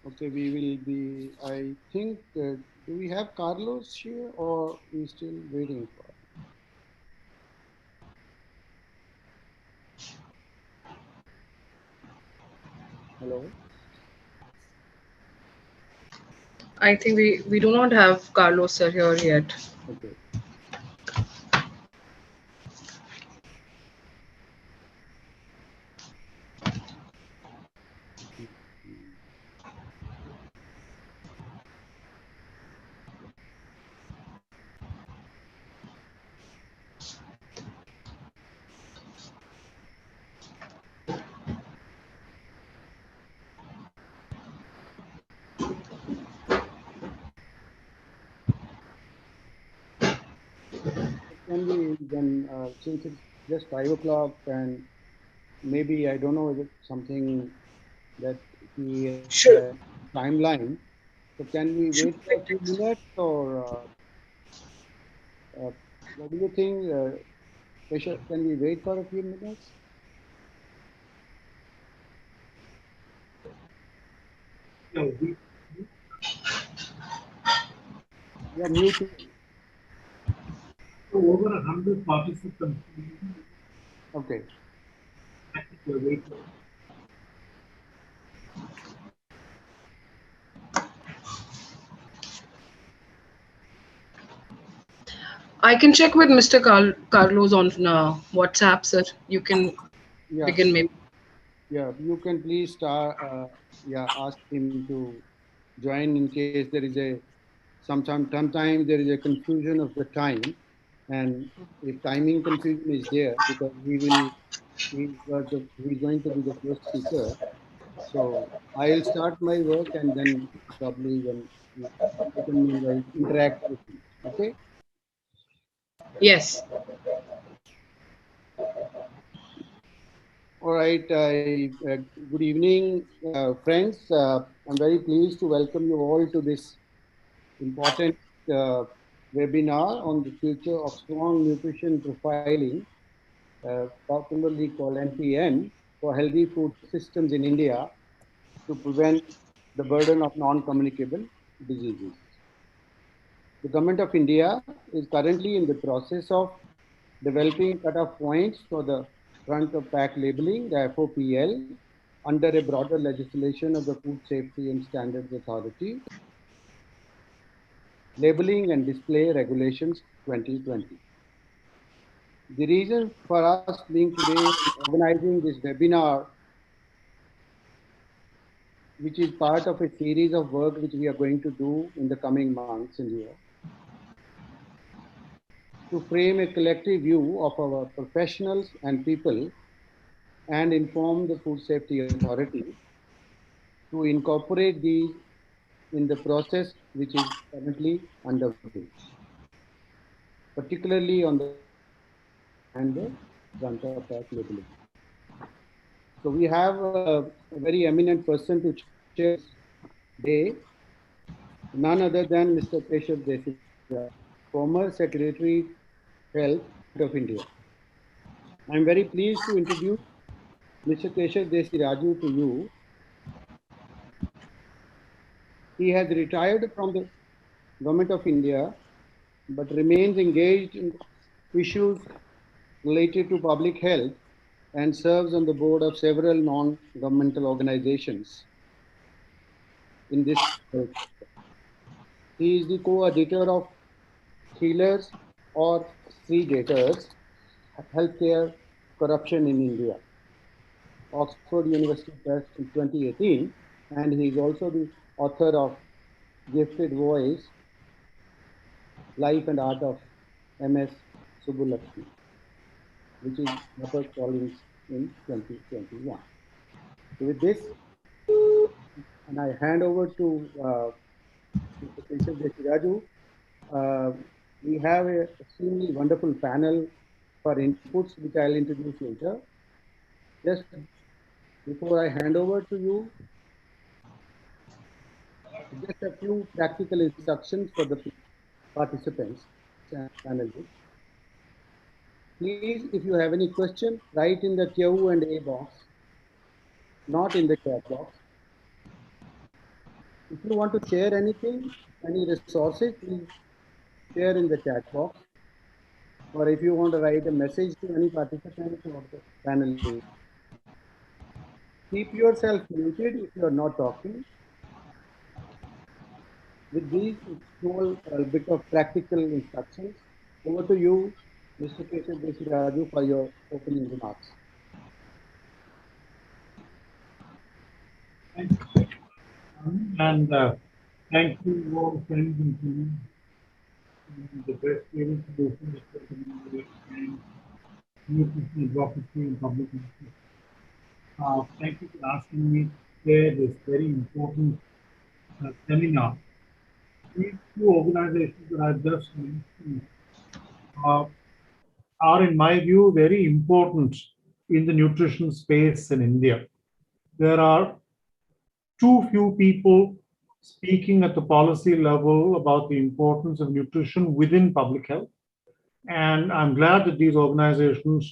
Okay, we will be, I think, do we have Carlos here or we still waiting for? Hello? I think we do not have Carlos sir here yet. Okay. Can we then, since it's just 5 o'clock and maybe, I don't know, is it something that he has Should timeline? So can we should wait for we a few text? minutes or what do you think? Keshav, can we wait for a few minutes? No, You're muted. over 100 participants. Okay. We're waiting. I can check with Mr. Carlos on WhatsApp, sir. You can Yeah. begin maybe. Yeah. You can please start. Yeah. Ask him to join in case there is a sometimes there is a confusion of the time, and if timing confusion is there because he's going to be the first speaker. So I'll start my work and then probably then you can meanwhile interact with him. Okay. Yes. All right. Good evening, friends. I'm very pleased to welcome you all to this important uh, webinar on the future of strong nutrition profiling, popularly called NPM, for healthy food systems in India to prevent the burden of non-communicable diseases. The Government of India is currently in the process of developing cutoff points for the front of pack labeling, the FOPL, under a broader legislation of the Food Safety and Standards Authority, Labeling and Display Regulations 2020. The reason for us being today organizing this webinar, which is part of a series of work which we are going to do in the coming months in here, to frame a collective view of our professionals and people and inform the Food Safety Authority to incorporate these in the process which is currently underway, particularly on the and the front of pack labeling. So we have a very eminent person to chair this day, none other than Mr. Keshav Desiraju, former Secretary Health of India. I am very pleased to introduce Mr. Keshav Desiraju to you. He has retired from the Government of India but remains engaged in issues related to public health and serves on the board of several non-governmental organizations in this health sector. He is the co-editor of Healers or Three Gators, Healthcare Corruption in India, Oxford University Press in 2018, and he is also the author of Gifted Voice, Life and Art of MS Subbulakshmi, which is HarperCollins in 2021. So with this, and I hand over to Mr. Keshav Desiraju. Uh, we have an extremely wonderful panel for inputs, which I'll introduce later. Just before I hand over to you, just a few practical instructions for the participants and panelists. Please, if you have any question, write in the Q&A box, not in the chat box. If you want to share anything, any resources, please share in the chat box. Or if you want to write a message to any participant or the panelists, keep yourself muted if you are not talking. With these small bit of practical instructions, over to you, Mr. Keshav Desiraju, for your opening remarks. Thank you. And thank you all friends and family in the best able solution and nutrition advocacy and public interest. Thank you for asking me to share this very important seminar. These two organizations that I've just mentioned uh, are, in my view, very important in the nutrition space in India. There are too few people speaking at the policy level about the importance of nutrition within public health. And I'm glad that these organizations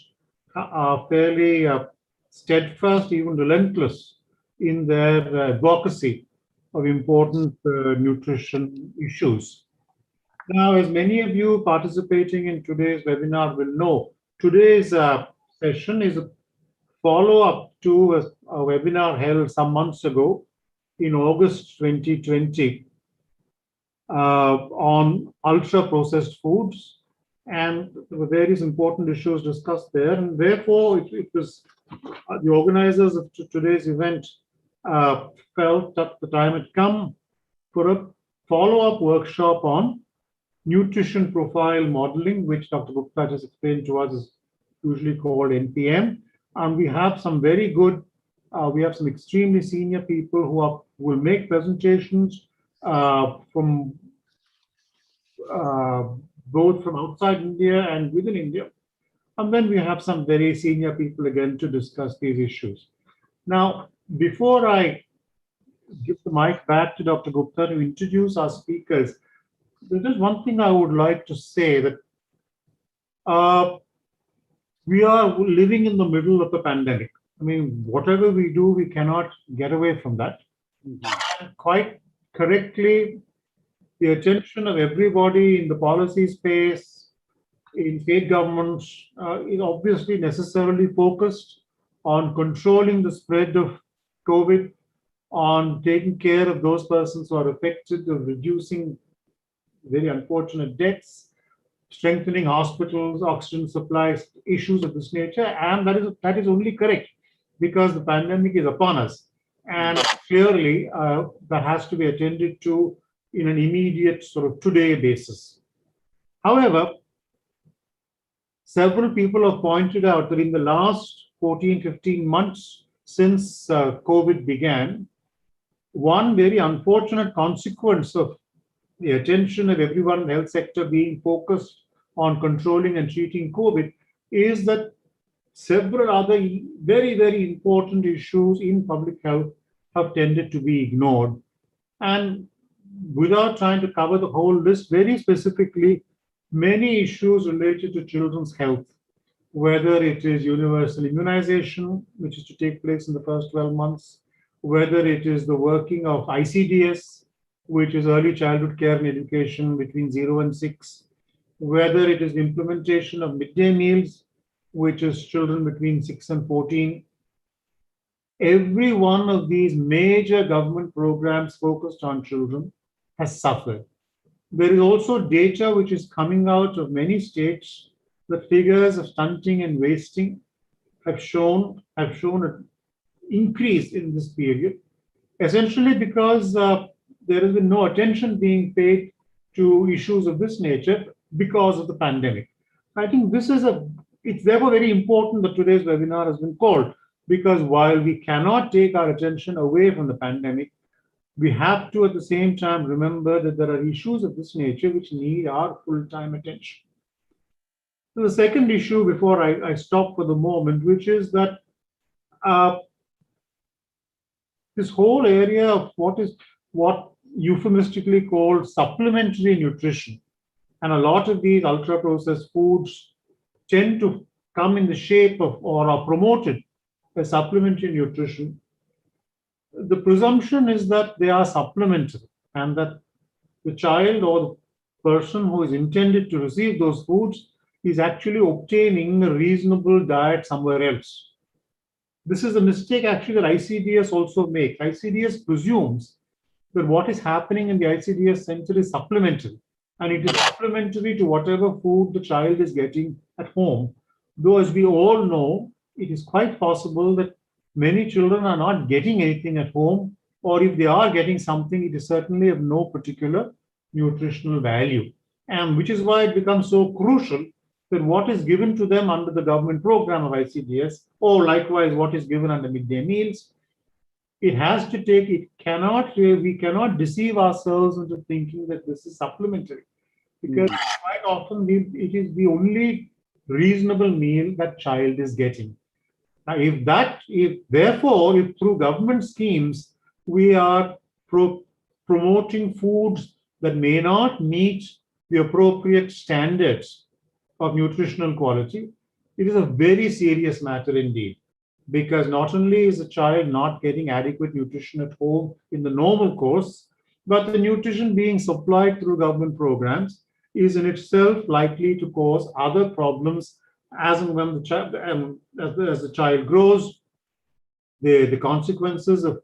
are fairly steadfast, even relentless in their advocacy of important nutrition issues. Now, as many of you participating in today's webinar will know, today's session is a follow-up to a webinar held some months ago in August 2020 on ultra-processed foods, and there were various important issues discussed there, and therefore it was the organizers of today's event felt that the time had come for a follow-up workshop on nutrition profile modeling, which Dr. Gupta just explained to us is usually called NPM. And we have some very good, we have some extremely senior people who will make presentations from both from outside India and within India. And then we have some very senior people again to discuss these issues. Now, before I give the mic back to Dr. Gupta to introduce our speakers, there's just one thing I would like to say, that we are living in the middle of a pandemic. I mean, whatever we do, we cannot get away from that. Mm-hmm. And quite correctly, the attention of everybody in the policy space, in state governments, is obviously necessarily focused on controlling the spread of COVID, on taking care of those persons who are affected, of reducing very unfortunate deaths, strengthening hospitals, oxygen supplies, issues of this nature. And that is only correct because the pandemic is upon us. And clearly, that has to be attended to in an immediate sort of today basis. However, several people have pointed out that in the last 14, 15 months since COVID began, one very unfortunate consequence of the attention of everyone in the health sector being focused on controlling and treating COVID is that several other very, very important issues in public health have tended to be ignored. And without trying to cover the whole list, very specifically, many issues related to children's health, whether it is universal immunization, which is to take place in the first 12 months, whether it is the working of ICDS, which is early childhood care and education between 0 and 6, whether it is the implementation of midday meals, which is children between 6 and 14. Every one of these major government programs focused on children has suffered. There is also data which is coming out of many states. The figures of stunting and wasting have shown an increase in this period, essentially because there has been no attention being paid to issues of this nature because of the pandemic. I think it's therefore very important that today's webinar has been called, because while we cannot take our attention away from the pandemic, we have to at the same time remember that there are issues of this nature which need our full-time attention. So the second issue, before I stop for the moment, which is that this whole area of what euphemistically called supplementary nutrition, and a lot of these ultra-processed foods tend to come in the shape of or are promoted as supplementary nutrition, the presumption is that they are supplementary and that the child or the person who is intended to receive those foods is actually obtaining a reasonable diet somewhere else. This is a mistake actually that ICDS also makes. ICDS presumes that what is happening in the ICDS center is supplementary, and it is supplementary to whatever food the child is getting at home. Though, as we all know, it is quite possible that many children are not getting anything at home, or if they are getting something, it is certainly of no particular nutritional value. And which is why it becomes so crucial that what is given to them under the government program of ICDS, or likewise what is given under midday meals, it has to take, it cannot, we cannot deceive ourselves into thinking that this is supplementary, because quite often it is the only reasonable meal that child is getting. Now, if therefore, if through government schemes we are promoting foods that may not meet the appropriate standards of nutritional quality, it is a very serious matter indeed. Because not only is the child not getting adequate nutrition at home in the normal course, but the nutrition being supplied through government programs is in itself likely to cause other problems as and when the child, as the child grows. The consequences of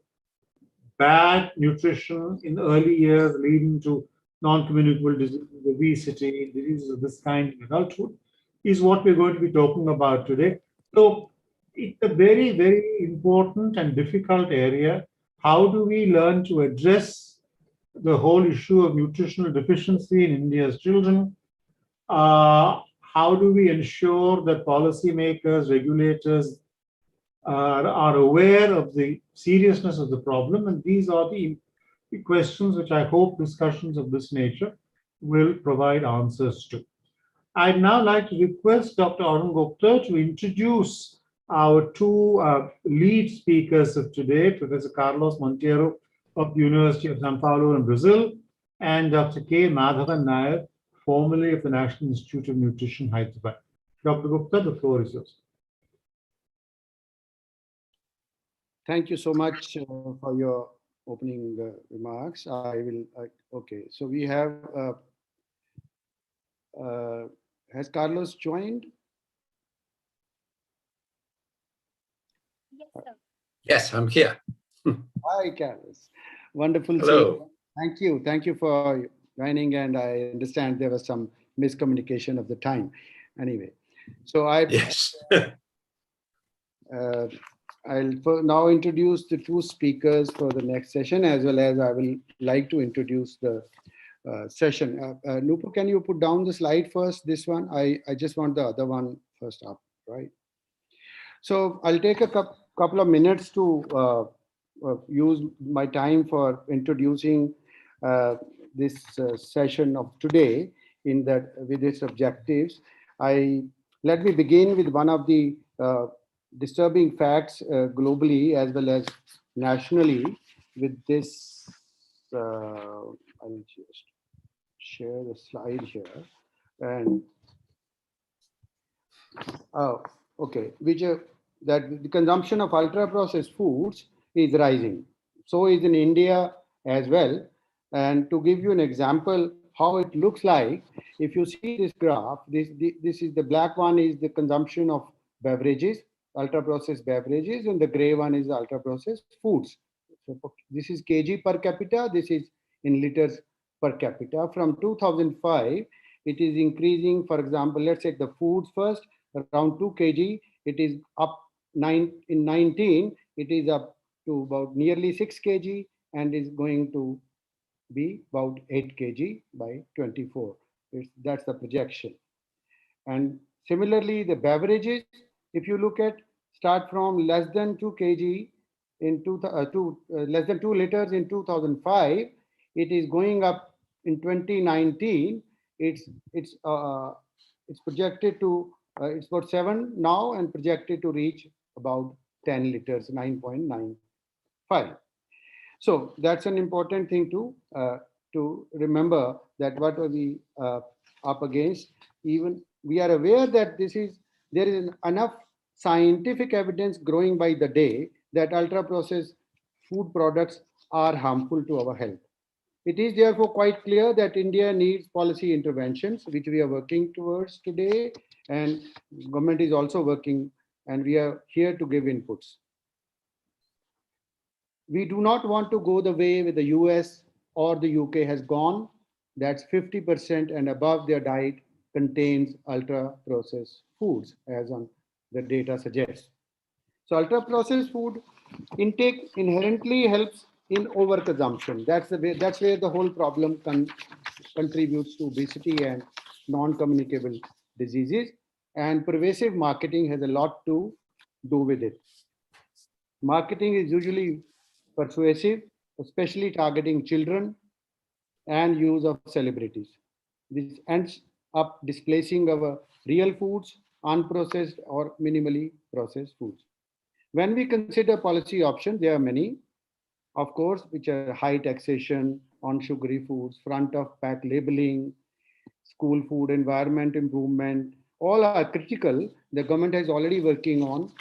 bad nutrition in early years leading to non-communicable diseases, obesity, diseases of this kind in adulthood is what we're going to be talking about today. So it's a very, very important and difficult area. How do we learn to address the whole issue of nutritional deficiency in India's children? How do we ensure that policymakers, regulators are aware of the seriousness of the problem? And these are the questions which I hope discussions of this nature will provide answers to. I'd now like to request Dr. Arun Gupta to introduce our two lead speakers of today, Professor Carlos Monteiro of the University of São Paulo in Brazil, and Dr. K. Madhavan Nair, formerly of the National Institute of Nutrition, Hyderabad. Dr. Gupta, the floor is yours. Thank you so much for your opening remarks. I will, okay, so we have, has Carlos joined? Yes, sir. Yes, I'm here. Hi, Carlos. Wonderful. Hello. Thank you. Thank you for joining. And I understand there was some miscommunication of the time. Anyway, so Yes. I'll now introduce the two speakers for the next session, as well as I will like to introduce the session. Nupu, can you put down the slide first? This one, I just want the other one first up, right? So I'll take a couple of minutes to use my time for introducing this session of today in that with its objectives. Let me begin with one of the disturbing facts globally as well as nationally with this. I'll just share the slide here. And okay, which that the consumption of ultra processed foods is rising. So is in India as well. And to give you an example how it looks like, if you see this graph, this is the black one is the consumption of beverages, ultra processed beverages, and the gray one is the ultra processed foods. So this is kg per capita, this is in liters per capita. From 2005, it is increasing. For example, let's take the foods first, around 2 kg. It is up in 19, it is up to about nearly 6 kg and is going to be about 8 kg by 24. That's the projection. And similarly, the beverages, if you look at, start from less than 2 kg in less than 2 liters in 2005, it is going up in 2019. It's projected to it's about 7 now and projected to reach about 10 liters, 9.95. So that's an important thing to remember, that what are we up against. Even we are aware that there is enough scientific evidence growing by the day that ultra processed food products are harmful to our health. It is therefore quite clear that India needs policy interventions, which we are working towards today, and government is also working, and we are here to give inputs. We do not want to go the way with the US or the UK has gone. That's 50% and above their diet contains ultra processed foods, as on the data suggests. So ultra processed food intake inherently helps in overconsumption. That's where the whole problem contributes to obesity and non-communicable diseases. And pervasive marketing has a lot to do with it. Marketing is usually persuasive, especially targeting children and use of celebrities. This ends up displacing our real foods, unprocessed or minimally processed foods. When we consider policy options, there are many, of course, which are high taxation on sugary foods, front of pack labeling, school food environment improvement, all are critical. The government is already working on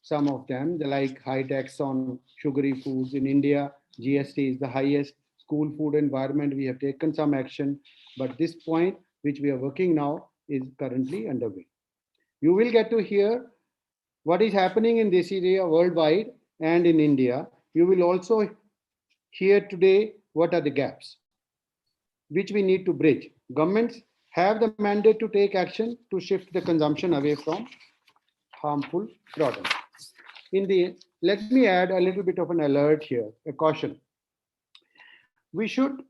some of them, like high tax on sugary foods in India. GST is the highest. School food environment, we have taken some action, but this point, which we are working now, is currently underway. You will get to hear what is happening in this area worldwide and in India. You will also hear today what are the gaps which we need to bridge. Governments have the mandate to take action to shift the consumption away from harmful products. Let me add a little bit of an alert here, a caution. We should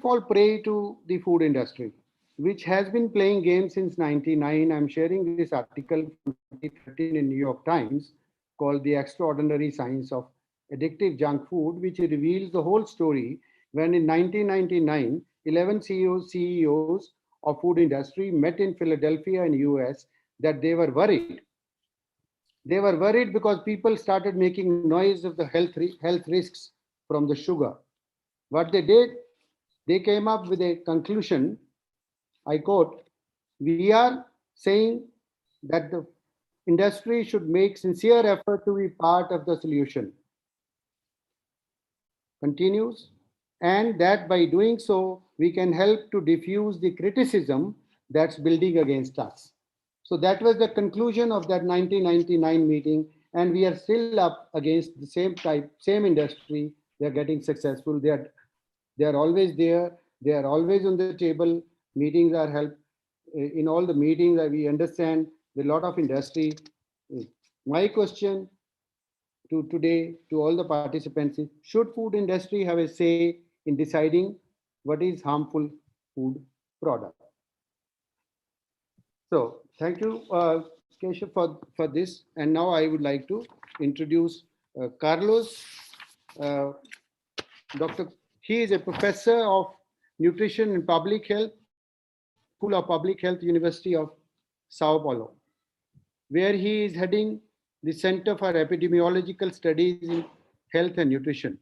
fall prey to the food industry, which has been playing games since 99. I'm sharing this article from 2013 in New York Times called The Extraordinary Science of Addictive Junk Food, which reveals the whole story when in 1999, 11 CEOs of food industry met in Philadelphia in US that they were worried. They were worried because people started making noise of the health risks from the sugar. What they did, they came up with a conclusion. I quote, "We are saying that the industry should make sincere effort to be part of the solution." Continues, and that by doing so, we can help to diffuse the criticism that's building against us. So that was the conclusion of that 1999 meeting, and we are still up against the same industry. They're getting successful. They are always there. They are always on the table. Meetings are held. In all the meetings that we understand a lot of industry. My question to today to all the participants is, should food industry have a say in deciding what is harmful food product? So thank you, Keshav, for this. And now I would like to introduce Carlos. He is a professor of nutrition and public health, School of Public Health, University of Sao Paulo, where he is heading the Center for Epidemiological Studies in Health and Nutrition.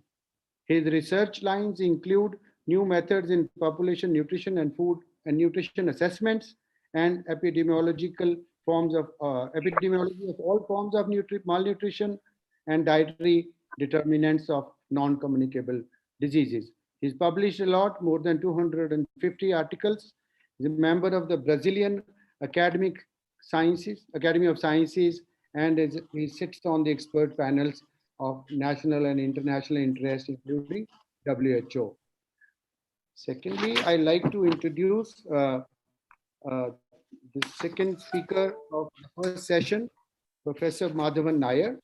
His research lines include new methods in population nutrition and food and nutrition assessments, and epidemiology of all forms of malnutrition and dietary determinants of non-communicable diseases. He's published a lot, more than 250 articles. He's a member of the Brazilian Academy of Sciences, and he sits on the expert panels of national and international interest, including WHO. Secondly, I'd like to introduce the second speaker of the first session, Professor Madhavan Nair.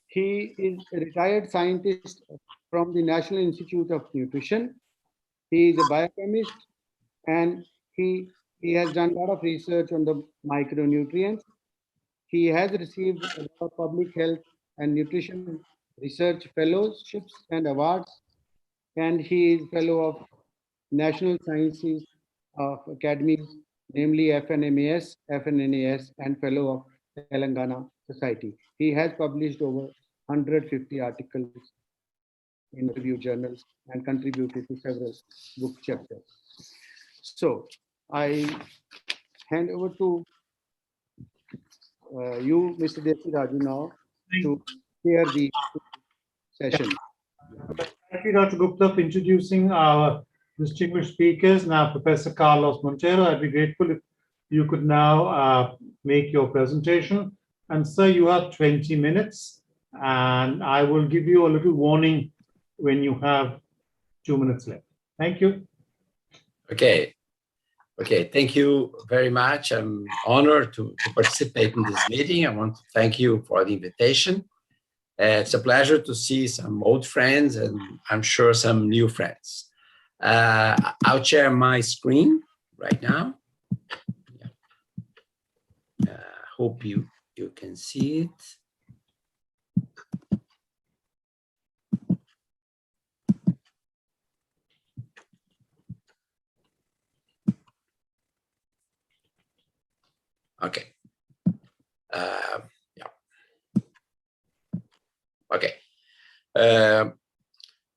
He is a retired scientist from the National Institute of Nutrition. He is a biochemist, and he has done a lot of research on the micronutrients. He has received a lot of public health and nutrition research fellowships and awards, and he is fellow of National Sciences of Academies, namely FNMAS, FNNAS, and fellow of Telangana Society. He has published over 150 articles in review journals and contributed to several book chapters. So I hand over to you, Mr. Desi Raju, now to chair the session. Thank you, Dr. Gupta, for introducing our distinguished speakers. Now, Professor Carlos Montero, I'd be grateful if you could now make your presentation. And sir, you have 20 minutes, and I will give you a little warning when you have 2 minutes left. Thank you. Okay. Thank you very much. I'm honored to participate in this meeting. I want to thank you for the invitation. It's a pleasure to see some old friends and I'm sure some new friends. I'll share my screen right now. Hope you can see it. Okay. Okay.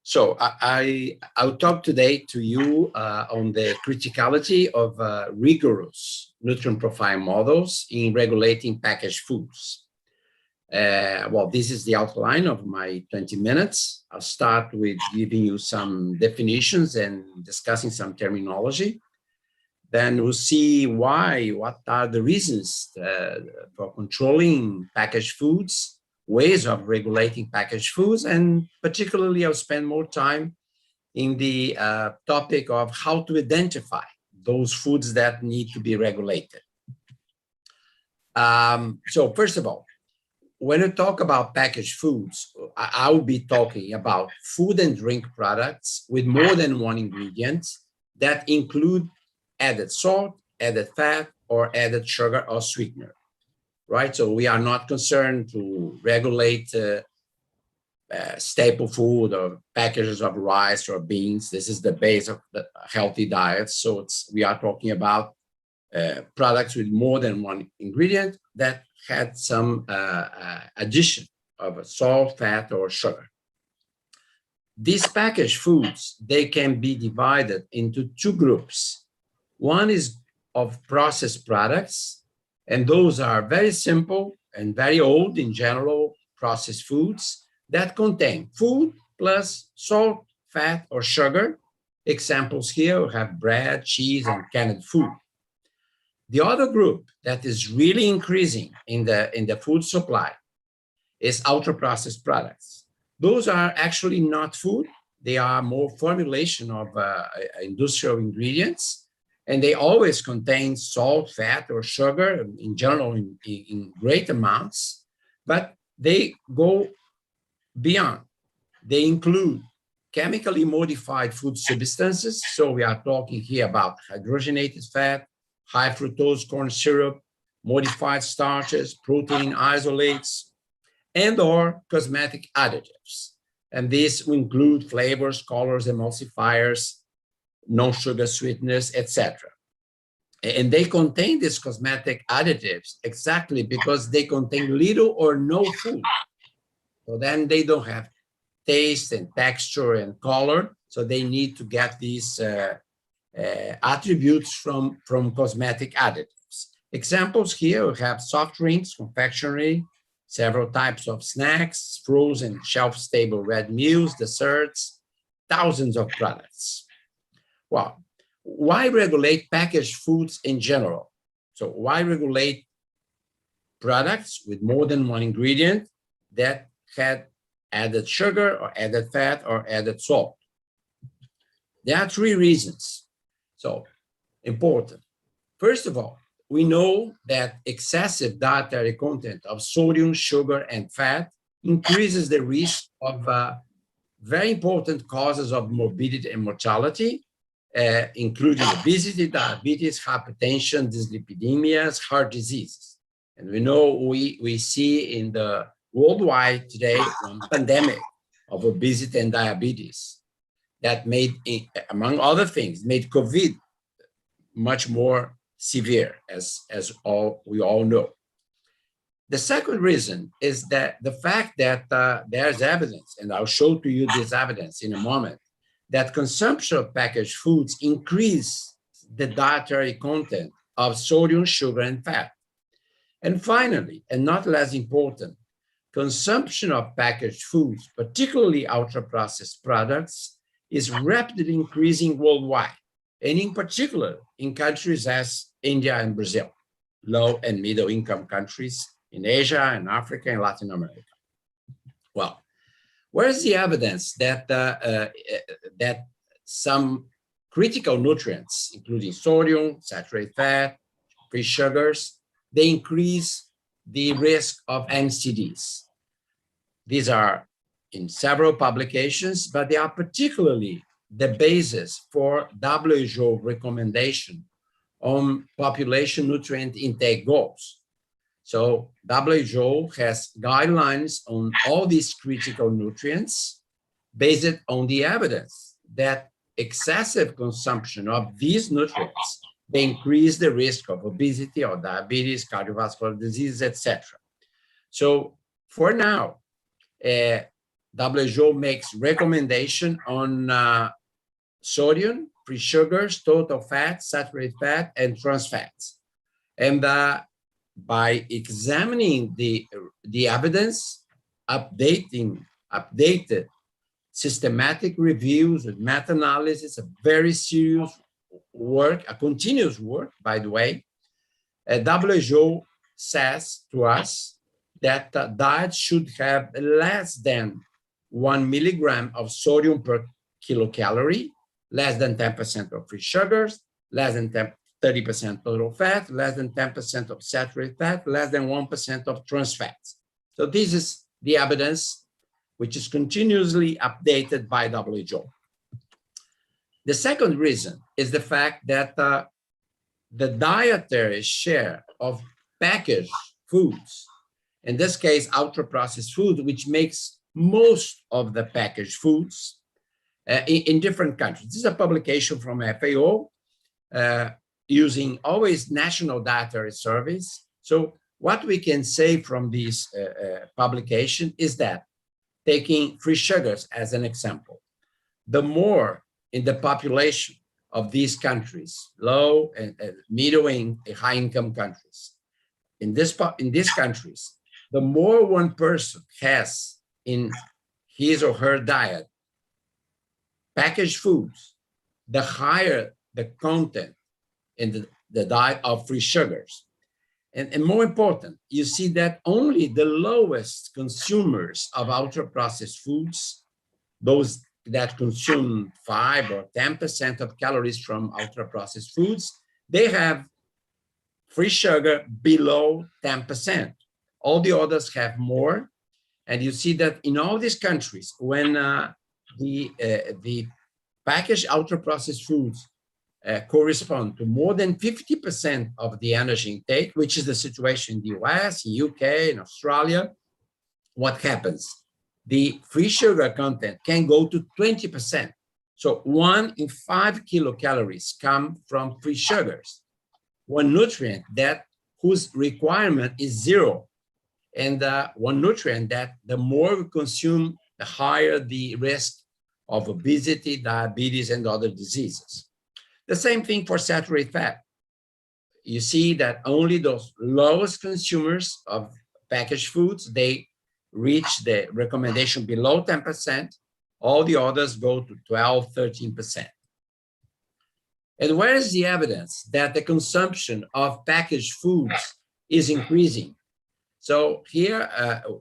So I'll talk today to you on the criticality of rigorous nutrient profile models in regulating packaged foods. Well, this is the outline of my 20 minutes. I'll start with giving you some definitions and discussing some terminology. Then we'll see what are the reasons for controlling packaged foods, ways of regulating packaged foods, and particularly I'll spend more time in the topic of how to identify those foods that need to be regulated. So first of all, when I talk about packaged foods, I'll be talking about food and drink products with more than one ingredient that include added salt, added fat, or added sugar or sweetener, right? So we are not concerned to regulate staple food or packages of rice or beans. This is the base of the healthy diet. So we are talking about products with more than one ingredient that had some addition of salt, fat, or sugar. These packaged foods, they can be divided into two groups. One is of processed products, and those are very simple and very old in general processed foods that contain food plus salt, fat, or sugar. Examples here we have bread, cheese, and canned food. The other group that is really increasing in the food supply is ultra-processed products. Those are actually not food. They are more formulation of industrial ingredients, and they always contain salt, fat, or sugar in general in great amounts, but they go beyond. They include chemically modified food substances. So we are talking here about hydrogenated fat, high fructose corn syrup, modified starches, protein isolates, and or cosmetic additives. And these will include flavors, colors, emulsifiers, non-sugar sweeteners, etc. And they contain these cosmetic additives exactly because they contain little or no food. So then they don't have taste and texture and color. So they need to get these attributes from cosmetic additives. Examples here, we have soft drinks, confectionery, several types of snacks, frozen, shelf-stable red meals, desserts, thousands of products. Well, why regulate packaged foods in general? So why regulate products with more than one ingredient that had added sugar or added fat or added salt? There are three reasons. So important. First of all, we know that excessive dietary content of sodium, sugar, and fat increases the risk of very important causes of morbidity and mortality, including obesity, diabetes, hypertension, dyslipidemias, heart diseases. And we know we see in the worldwide today one pandemic of obesity and diabetes that made, among other things, made COVID much more severe, as we all know. The second reason is that the fact that there's evidence, and I'll show to you this evidence in a moment, that consumption of packaged foods increase the dietary content of sodium, sugar, and fat. And finally, and not less important, consumption of packaged foods, particularly ultra-processed products, is rapidly increasing worldwide, and in particular in countries as India and Brazil, low and middle income countries in Asia and Africa and Latin America. Well, where's the evidence that, that some critical nutrients, including sodium, saturated fat, free sugars, they increase the risk of NCDs? These are in several publications, but they are particularly the basis for WHO recommendation on population nutrient intake goals. So WHO has guidelines on all these critical nutrients based on the evidence that excessive consumption of these nutrients, they increase the risk of obesity or diabetes, cardiovascular disease, etc. So for now, WHO makes recommendation on sodium, free sugars, total fat, saturated fat, and trans fats. And by examining the evidence, updated systematic reviews and meta-analysis, a very serious work, a continuous work, by the way, WHO says to us that diet should have less than 1 milligram of sodium per kilocalorie, less than 10% of free sugars, less than 30% total fat, less than 10% of saturated fat, less than 1% of trans fats. So this is the evidence which is continuously updated by WHO. The second reason is the fact that the dietary share of packaged foods, in this case, ultra-processed food, which makes most of the packaged foods in different countries. This is a publication from FAO using always national dietary surveys. So what we can say from this publication is that, taking free sugars as an example, the more in the population of these countries, low and middle and high income countries, in these countries, the more one person has in his or her diet packaged foods, the higher the content in the diet of free sugars. And more important, you see that only the lowest consumers of ultra-processed foods, those that consume 5 or 10% of calories from ultra-processed foods, they have free sugar below 10%. All the others have more. And you see that in all these countries, when the packaged ultra-processed foods correspond to more than 50% of the energy intake, which is the situation in the US, in UK, in Australia, what happens? The free sugar content can go to 20%. So 1 in 5 kilocalories come from free sugars, one nutrient that whose requirement is 0. And one nutrient that the more we consume, the higher the risk of obesity, diabetes, and other diseases. The same thing for saturated fat. You see that only those lowest consumers of packaged foods, they reach the recommendation below 10%. All the others go to 12, 13%. And where is the evidence that the consumption of packaged foods is increasing? So here,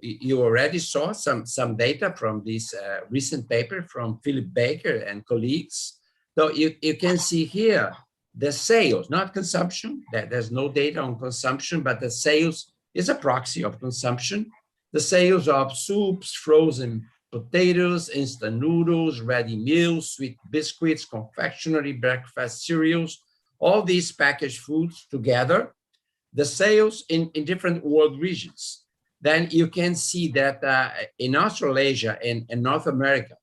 you already saw some data from this recent paper from Philip Baker and colleagues. So you can see here the sales, not consumption, that there's no data on consumption, but the sales is a proxy of consumption. The sales of soups, frozen potatoes, instant noodles, ready meals, sweet biscuits, confectionery, breakfast cereals, all these packaged foods together, the sales in different world regions. Then you can see that in Australasia and North America,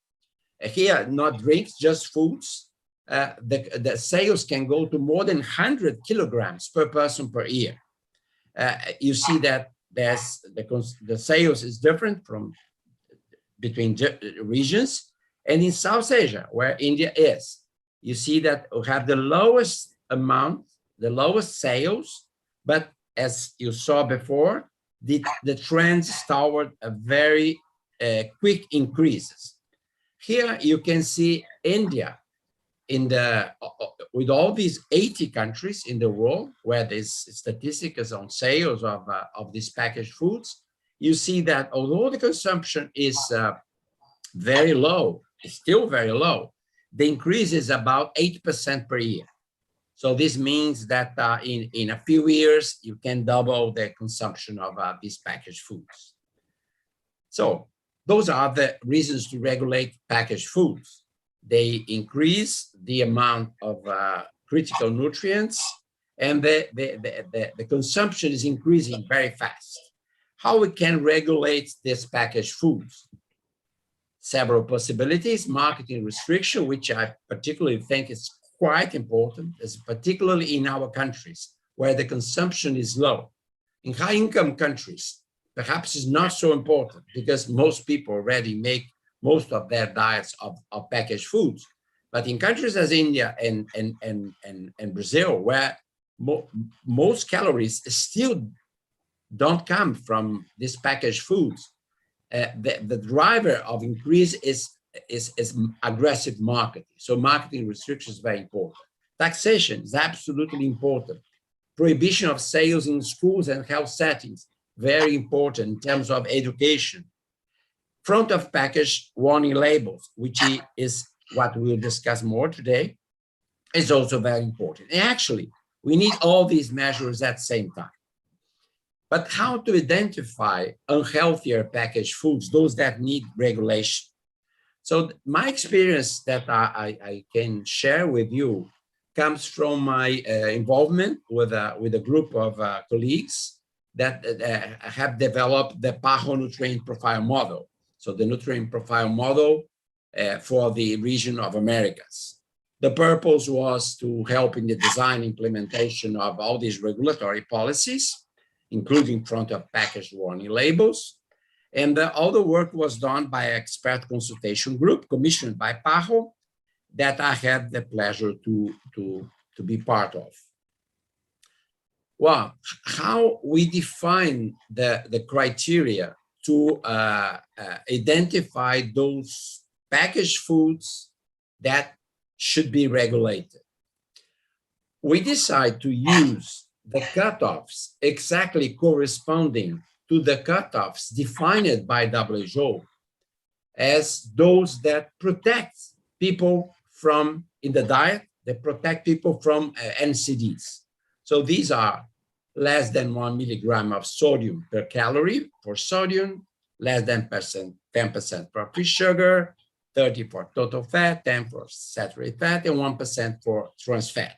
here, not drinks, just foods, the sales can go to more than 100 kilograms per person per year. You see that there's the sales is different from between regions. And in South Asia, where India is, you see that we have the lowest amount, the lowest sales, but as you saw before, the trends toward a very quick increases. Here you can see India in the with all these 80 countries in the world where this statistic is on sales of these packaged foods. You see that although the consumption is very low, it's still very low, the increase is about 8% per year. So this means that in a few years, you can double the consumption of these packaged foods. So those are the reasons to regulate packaged foods. They increase the amount of critical nutrients, and the consumption is increasing very fast. How we can regulate these packaged foods? Several possibilities. Marketing restriction, which I particularly think is quite important, particularly in our countries where the consumption is low. In high-income countries, perhaps it's not so important because most people already make most of their diets of packaged foods. But in countries as India and Brazil, where most calories still don't come from these packaged foods, the driver of increase is aggressive marketing. So marketing restriction is very important. Taxation is absolutely important. Prohibition of sales in schools and health settings, very important in terms of education. Front of package warning labels, which is what we'll discuss more today, is also very important. And actually, we need all these measures at the same time. But how to identify unhealthier packaged foods, those that need regulation? So my experience that I can share with you comes from my involvement with a group of colleagues that have developed the PAHO nutrient profile model. So the nutrient profile model for the region of Americas. The purpose was to help in the design implementation of all these regulatory policies, including front of package warning labels. And all the work was done by an expert consultation group commissioned by PAHO that I had the pleasure to be part of. Well, how we define the criteria to identify those packaged foods that should be regulated. We decide to use the cutoffs exactly corresponding to the cutoffs defined by WHO as those that protect people from, in the diet, that protect people from NCDs. So these are less than 1 milligram of sodium per calorie for sodium, less than 10% for free sugar, 30 for total fat, 10 for saturated fat, and 1% for trans fat.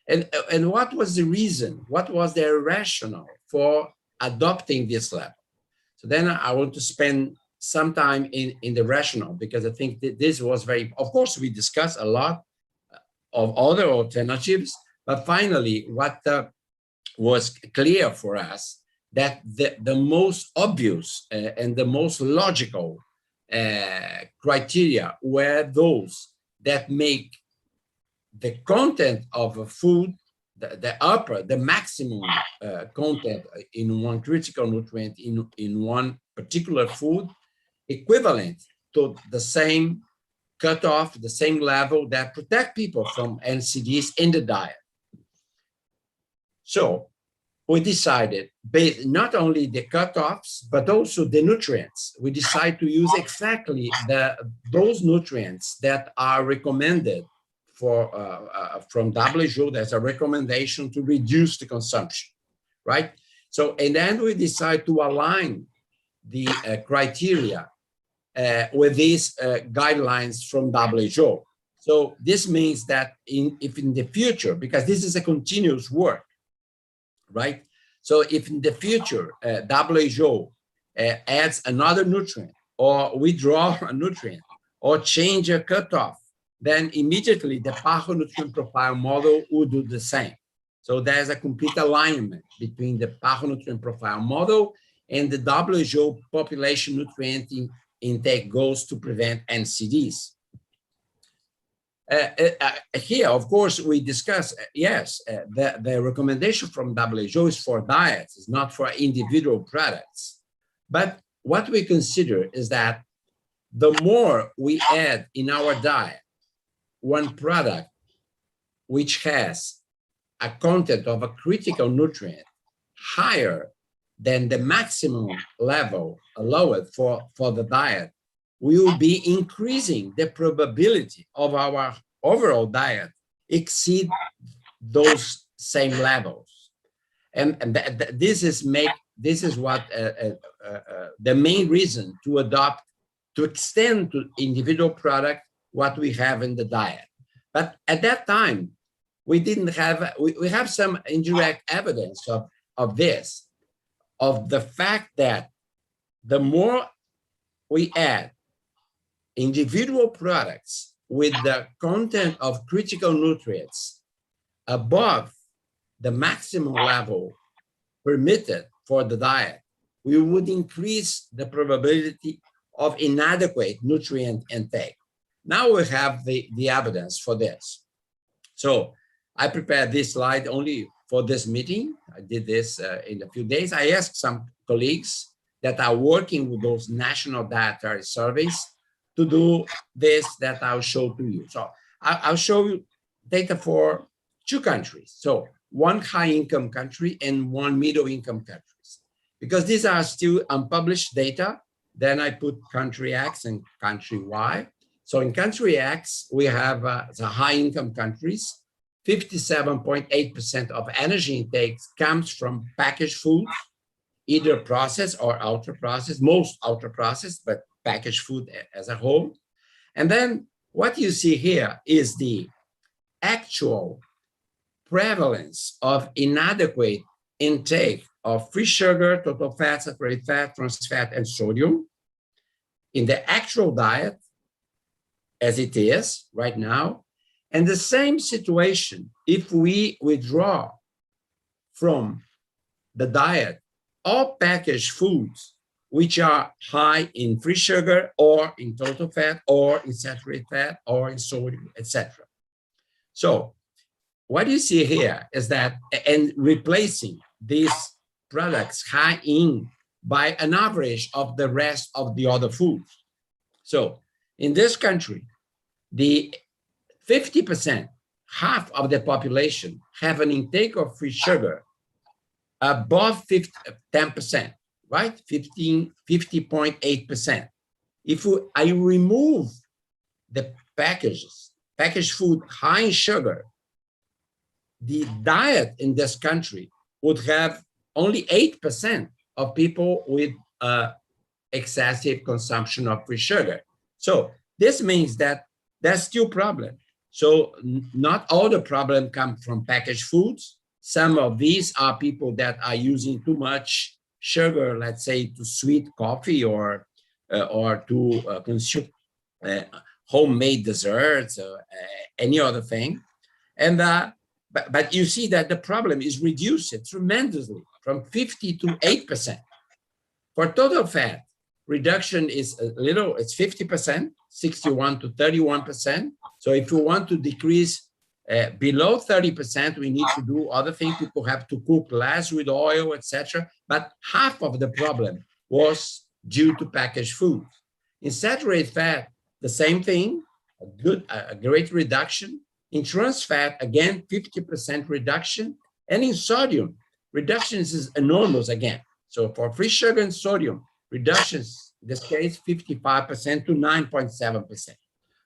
And what was the reason? What was their rationale for adopting this level? So then I want to spend some time in the rationale, because I think that this was very, of course, we discussed a lot of other alternatives, but finally, what was clear for us that the most obvious and the most logical criteria were those that make the content of a food, the maximum content in one critical nutrient in one particular food, equivalent to the same cutoff, the same level that protect people from NCDs in the diet. So we decided, based not only the cutoffs, but also the nutrients. We decided to use exactly those nutrients that are recommended from WHO. There's a recommendation to reduce the consumption, right? So, and then we decide to align the criteria with these guidelines from WHO. So this means that if in the future, because this is a continuous work, right? So if in the future WHO adds another nutrient or withdraw a nutrient or change a cutoff, then immediately the PAHO nutrient profile model will do the same. So there's a complete alignment between the PAHO nutrient profile model and the WHO population nutrient intake goals to prevent NCDs. Here, of course, we discuss, yes, the recommendation from WHO is for diets, it's not for individual products. But what we consider is that the more we add in our diet one product which has a content of a critical nutrient higher than the maximum level allowed for the diet, we will be increasing the probability of our overall diet exceed those same levels. And this is what the main reason to adopt, to extend to individual product what we have in the diet. But at that time, we didn't have, we have some indirect evidence of this, of the fact that the more we add individual products with the content of critical nutrients above the maximum level permitted for the diet, we would increase the probability of inadequate nutrient intake. Now we have the evidence for this. So I prepared this slide only for this meeting. I did this in a few days. I asked some colleagues that are working with those national dietary surveys to do this that I'll show to you. So I'll show you data for two countries. So one high-income country and one middle-income countries. Because these are still unpublished data, then I put country X and country Y. So in country X, we have the high-income countries. 57.8% of energy intake comes from packaged foods, either processed or ultra-processed, most ultra-processed, but packaged food as a whole. And then what you see here is the actual prevalence of inadequate intake of free sugar, total fat, saturated fat, trans fat, and sodium in the actual diet as it is right now. And the same situation if we withdraw from the diet all packaged foods which are high in free sugar or in total fat or in saturated fat or in sodium, etc. So what you see here is that, and replacing these products high in by an average of the rest of the other foods. So in this country, the 50%, half of the population have an intake of free sugar above 10%, right? 50.8%. If I remove the packaged food high in sugar, the diet in this country would have only 8% of people with excessive consumption of free sugar. So this means that there's still problem. So not all the problem come from packaged foods. Some of these are people that are using too much sugar, let's say to sweet coffee or to consume homemade desserts or any other thing. And but you see that the problem is reduced tremendously from 50 to 8%. For total fat, reduction is a little, it's 50%, 61 to 31%. So if you want to decrease below 30%, we need to do other things. People have to cook less with oil, etc. But half of the problem was due to packaged foods. In saturated fat, the same thing, a great reduction. In trans fat, again, 50% reduction. And in sodium, reductions is enormous again. So for free sugar and sodium, reductions, in this case, 55% to 9.7%.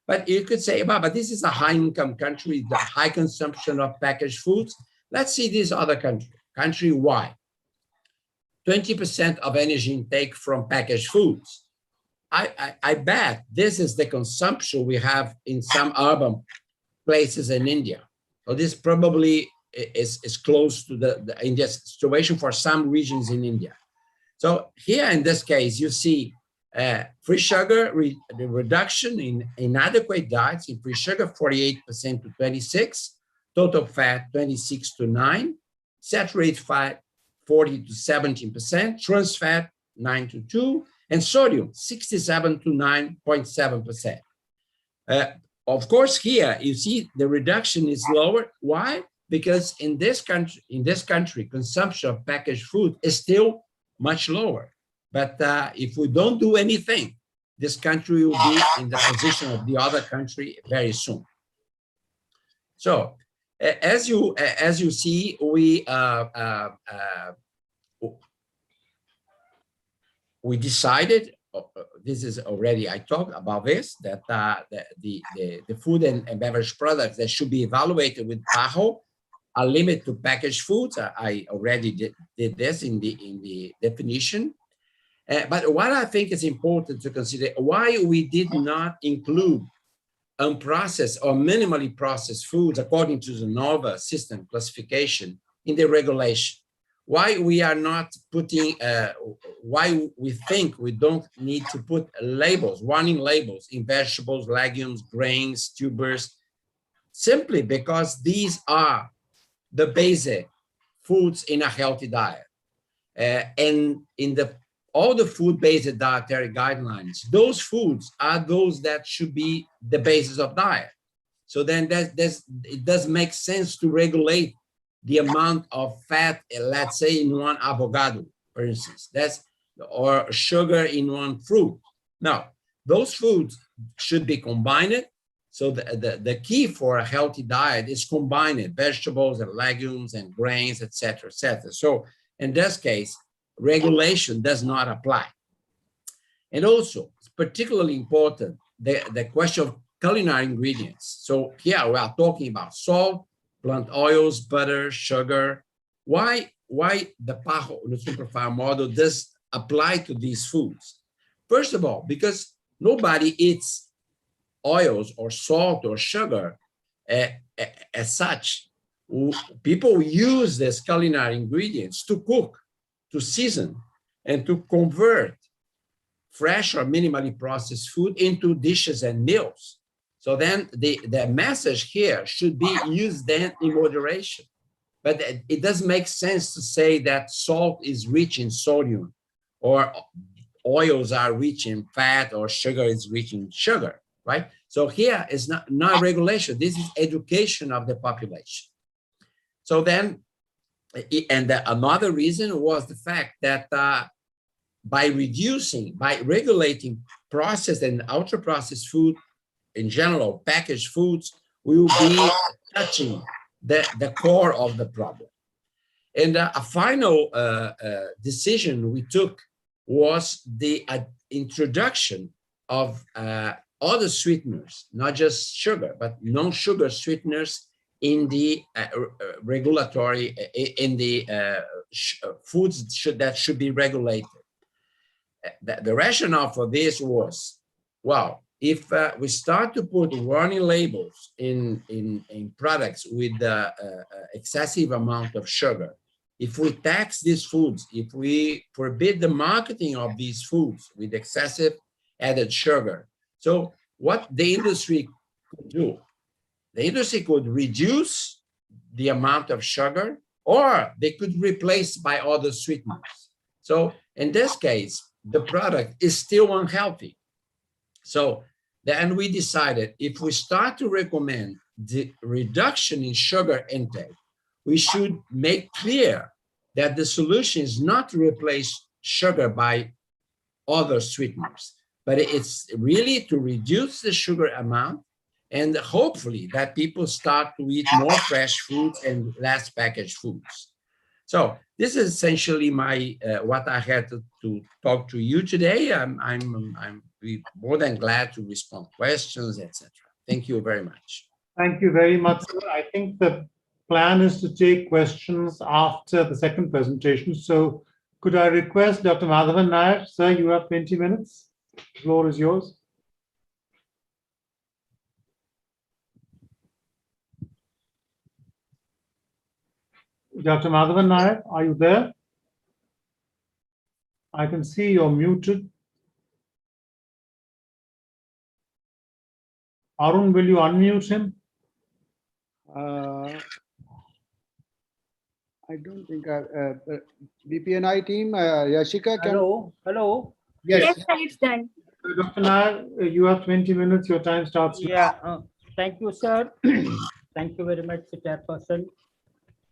But you could say, but this is a high-income country, the high consumption of packaged foods. Let's see this other country, country Y. 20% of energy intake from packaged foods. I bet this is the consumption we have in some urban places in India. So this probably is close to the India situation for some regions in India. So here in this case, you see free sugar, the reduction in inadequate diets in free sugar, 48% to 26%, total fat, 26 to 9%, saturated fat, 40 to 17%, trans fat, 9 to 2%, and sodium, 67 to 9.7%. of course, here you see the reduction is lower. Why? Because in this country, consumption of packaged food is still much lower. But if we don't do anything, this country will be in the position of the other country very soon. So, as you see, we decided. This is already, I talked about this, that the food and beverage products that should be evaluated with PAHO are limited to packaged foods. I already did this in the definition. But what I think is important to consider, why we did not include unprocessed or minimally processed foods according to the NOVA system classification in the regulation. Why we are not putting, why we think we don't need to put labels, warning labels in vegetables, legumes, grains, tubers, simply because these are the basic foods in a healthy diet. And in all the food-based dietary guidelines, those foods are those that should be the basis of diet. So then it does make sense to regulate the amount of fat, let's say in one avocado, for instance, or sugar in one fruit. Now, those foods should be combined. So the key for a healthy diet is combining vegetables and legumes and grains, etc., etc. So in this case, regulation does not apply. And also, it's particularly important, the question of culinary ingredients. So here we are talking about salt, plant oils, butter, sugar. Why the PAHO, the simplified model, does apply to these foods? First of all, because nobody eats oils or salt or sugar as such. People use these culinary ingredients to cook, to season, and to convert fresh or minimally processed food into dishes and meals. So then the message here should be used then in moderation. But it doesn't make sense to say that salt is rich in sodium, or oils are rich in fat, or sugar is rich in sugar, right? So here is not regulation. This is education of the population. So then, and another reason was the fact that by regulating processed and ultra-processed food, in general, packaged foods, we will be touching the core of the problem. And a final decision we took was the introduction of other sweeteners, not just sugar, but non-sugar sweeteners in the regulatory, in the foods that should be regulated. The rationale for this was, well, if we start to put warning labels in products with excessive amount of sugar, if we tax these foods, if we forbid the marketing of these foods with excessive added sugar, so what the industry could do, the industry could reduce the amount of sugar, or they could replace by other sweeteners. So in this case, the product is still unhealthy. So then we decided, if we start to recommend the reduction in sugar intake, we should make clear that the solution is not to replace sugar by other sweeteners, but it's really to reduce the sugar amount, and hopefully that people start to eat more fresh foods and less packaged foods. So this is essentially my what I had to talk to you today. I'm more than glad to respond to questions, etc. Thank you very much. Thank you very much, sir. I think the plan is to take questions after the second presentation. So could I request Dr. Madhavan Nair, sir, you have 20 minutes. The floor is yours. Dr. Madhavan Nair, are you there? I can see you're muted. Arun, will you unmute him? I don't think BPNI team, Yashika, can... Hello. Yes. Yes, sir, it's done. Dr. Nair, you have 20 minutes. Your time starts now. Yeah. Thank you, sir. Thank you very much, Chairperson.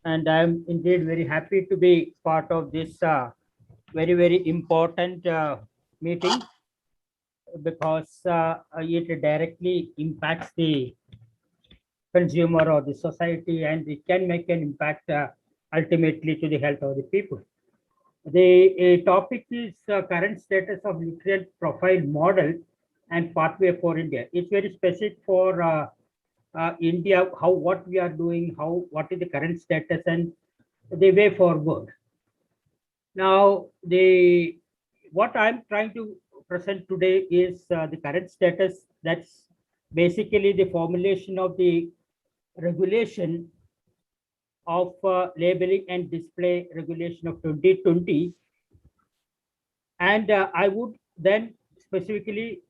And I'm indeed very happy to be part of this very, very important meeting because it directly impacts the consumer or the society, and it can make an impact ultimately to the health of the people. The topic is current status of nutrient profile model and pathway for India. It's very specific for India, what we are doing, what is the current status and the way forward. Now, what I'm trying to present today is the current status. That's basically the formulation of the regulation of labeling and display regulation of 2020. And I would then specifically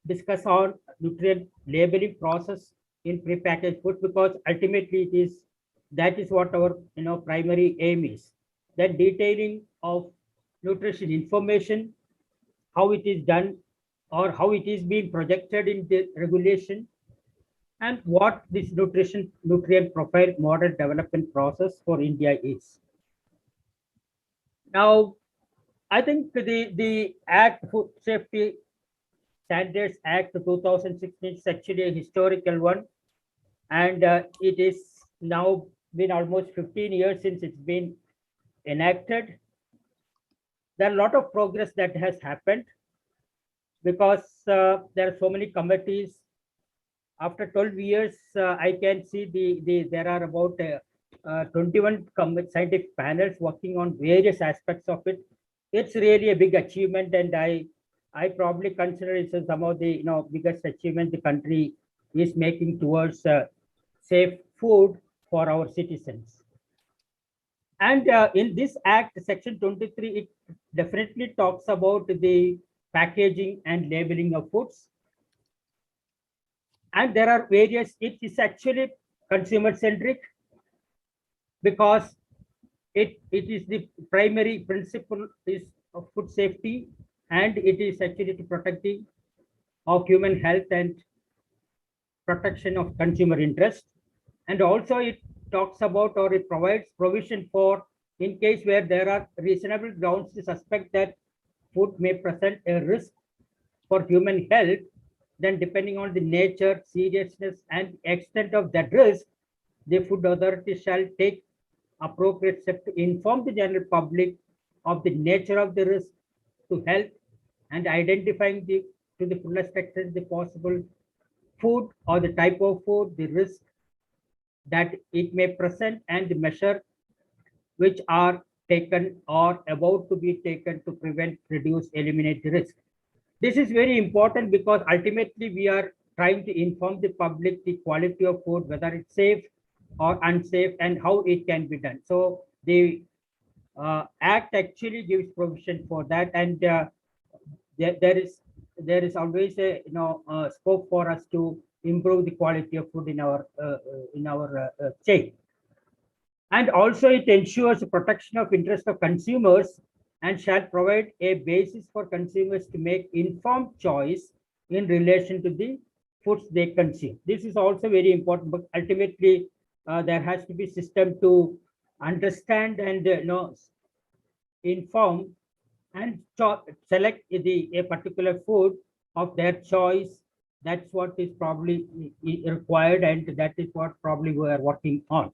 discuss on nutrient labeling process in prepackaged food, because ultimately that is what our primary aim is. Then detailing of nutrition information, how it is done or how it is being projected in the regulation, and what this nutrient profile model development process for India is. Now, I think the Act Food Safety Standards Act 2016 is actually a historical one, and it is now been almost 15 years since it's been enacted. There are a lot of progress that has happened because there are so many committees. After 12 years, I can see there are about 21 scientific panels working on various aspects of it. It's really a big achievement, and I probably consider it as some of the biggest achievement the country is making towards safe food for our citizens. And in this act, section 23, it definitely talks about the packaging and labeling of foods. And there are various, it is actually consumer centric because it is the primary principle is of food safety, and it is actually to protecting of human health and protection of consumer interest. And also it talks about, or it provides provision for, in case where there are reasonable grounds to suspect that food may present a risk for human health, then depending on the nature, seriousness, and extent of that risk, the food authority shall take appropriate steps to inform the general public of the nature of the risk to health and identifying to the fullest extent the possible food or the type of food, the risk that it may present, and the measure which are taken or about to be taken to prevent, reduce, eliminate the risk. This is very important because ultimately we are trying to inform the public the quality of food, whether it's safe or unsafe, and how it can be done. So the Act actually gives provision for that, and there is always a scope for us to improve the quality of food in our chain. And also it ensures the protection of interest of consumers and shall provide a basis for consumers to make informed choice in relation to the foods they consume. This is also very important, but ultimately there has to be system to understand and inform and select a particular food of their choice. That's what is probably required, and that is what probably we are working on.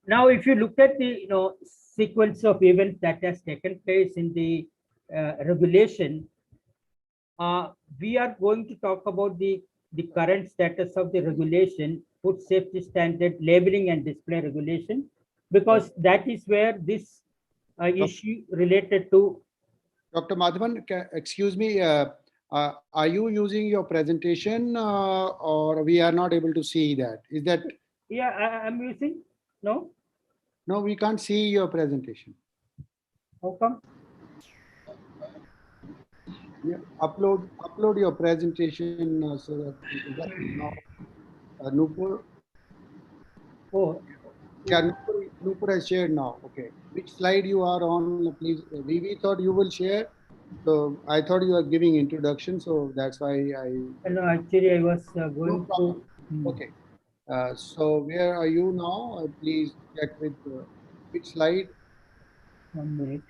Now, if you look at the sequence of events that has taken place in the regulation, we are going to talk about the current status of the regulation, food safety standard labeling and display regulation, because that is where this issue related to. Dr. Madhavan, excuse me, are you using your presentation or we are not able to see that? Is that? Yeah, I'm using. No? No, we can't see your presentation. How come? Yeah, upload your presentation so that now Nupur. Oh. Yeah, Nupur has shared now. Okay. Which slide you are on, please? We thought you will share. So I thought you were giving introduction, so that's why I. No, actually, I was No going problem. to. Okay. So where are you now? Please check with which slide. 1 minute.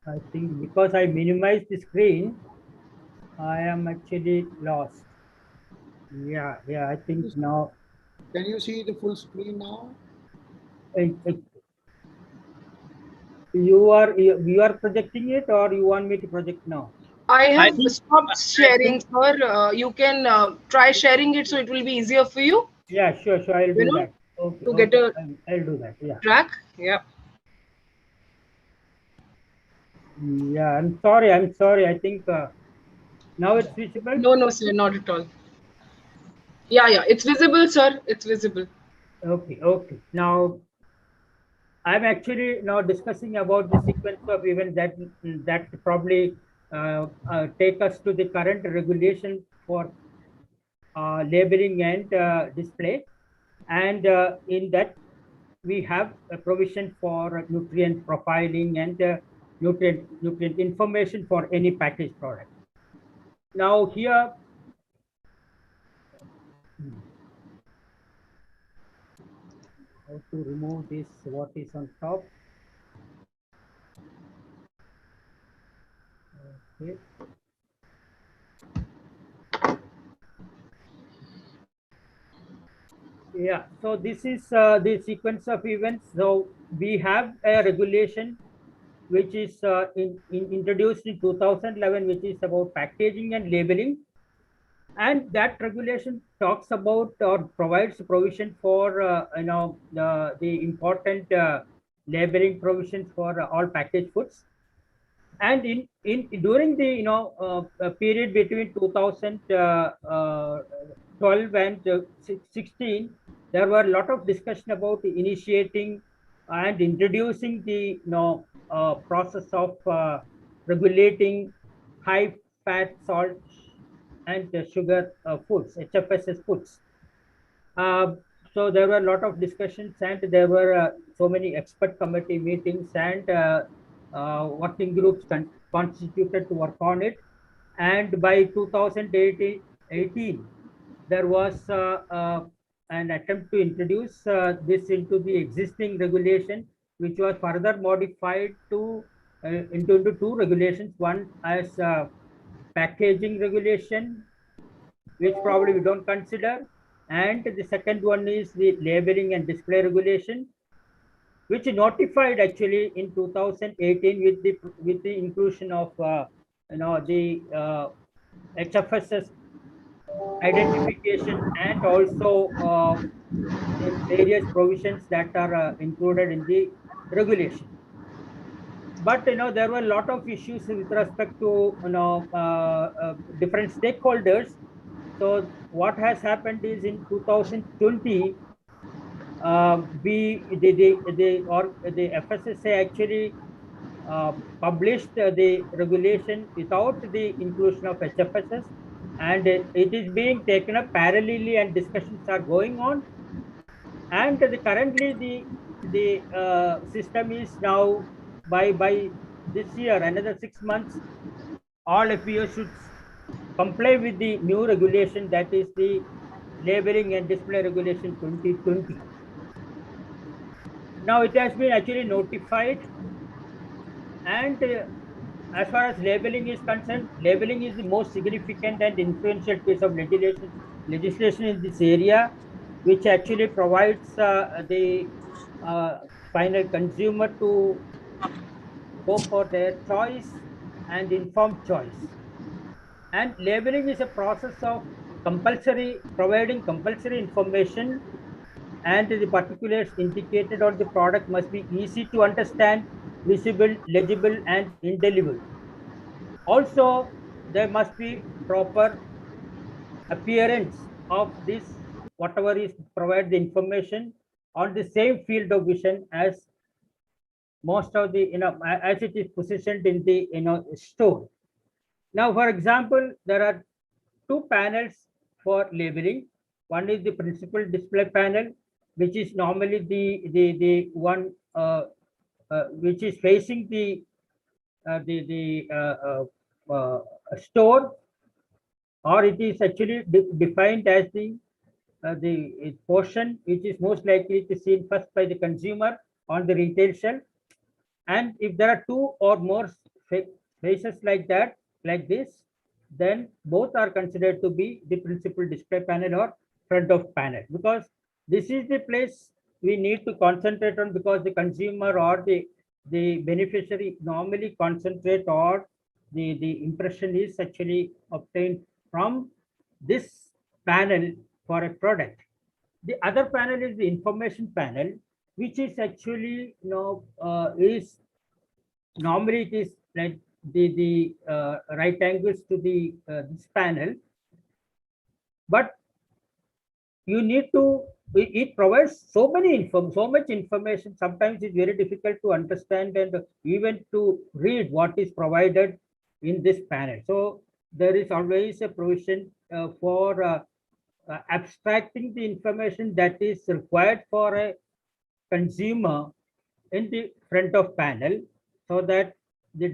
I think because I minimized the screen, I am actually lost. Yeah. I think now. Can you see the full screen now? I- you are projecting it, or you want me to project now? I I have think stopped I sharing, think sir. You can try sharing it so it will be easier for you, Yeah, sure. I'll you do know, that. Okay, to get okay. a I'll do that. Yeah. track. Yeah. Yeah. I'm sorry. I think now it's visible. No, no, sir, not at all. Yeah. It's visible, sir. It's visible. Okay. Now I'm actually now discussing about the sequence of events that probably take us to the current regulation for labeling and display, and in that we have a provision for nutrient profiling and nutrient information for any packaged product. Now here, how to remove this? What is on top? Okay. Yeah, so this is the sequence of events. So we have a regulation which is introduced in 2011, which is about packaging and labeling. And that regulation talks about or provides provision for the important labeling provisions for all packaged foods. And in during the period between 2012 and 16, there were a lot of discussion about initiating and introducing the process of regulating high fat, salt, and sugar foods, HFSS foods. uh, so there were a lot of discussions, and there were so many expert committee meetings and working groups constituted to work on it. And by 2018, there was an attempt to introduce this into the existing regulation, which was further modified to into two regulations. One as packaging regulation, which probably we don't consider. And the second one is the labeling and display regulation, which notified actually in 2018 with the inclusion of the HFSS identification, and also the various provisions that are included in the regulation. But there were a lot of issues with respect to different stakeholders. So what has happened is in 2020, the FSSA actually published the regulation without the inclusion of HFSS, and it is being taken up parallelly, and discussions are going on. And currently the system is now, by this year, another 6 months, all FPO should comply with the new regulation, that is the labeling and display regulation 2020. Now it has been actually notified, and as far as labeling is concerned, labeling is the most significant and influential piece of legislation in this area, which actually provides the final consumer to go for their choice and informed choice. And labeling is a process of providing compulsory information, and the particulars indicated on the product must be easy to understand, visible, legible, and indelible. Also, there must be proper appearance of this, whatever is provide the information, on the same field of vision as most of the as it is positioned in the store. Now, for example, there are two panels for labeling. One is the principal display panel, which is normally the one which is facing the store, or it is actually defined as the portion which is most likely to seen first by the consumer on the retail shelf. And if there are two or more spaces like that, like this, then both are considered to be the principal display panel or front of panel, because this is the place we need to concentrate on, because the consumer or the beneficiary normally concentrate, or the impression is actually obtained from this panel for a product. The other panel is the information panel, which is actually, is normally it is like the right angles to the this panel, but you need to, it provides so much information. Sometimes it's very difficult to understand and even to read what is provided in this panel. So there is always a provision for abstracting the information that is required for a consumer in the front of panel, so that the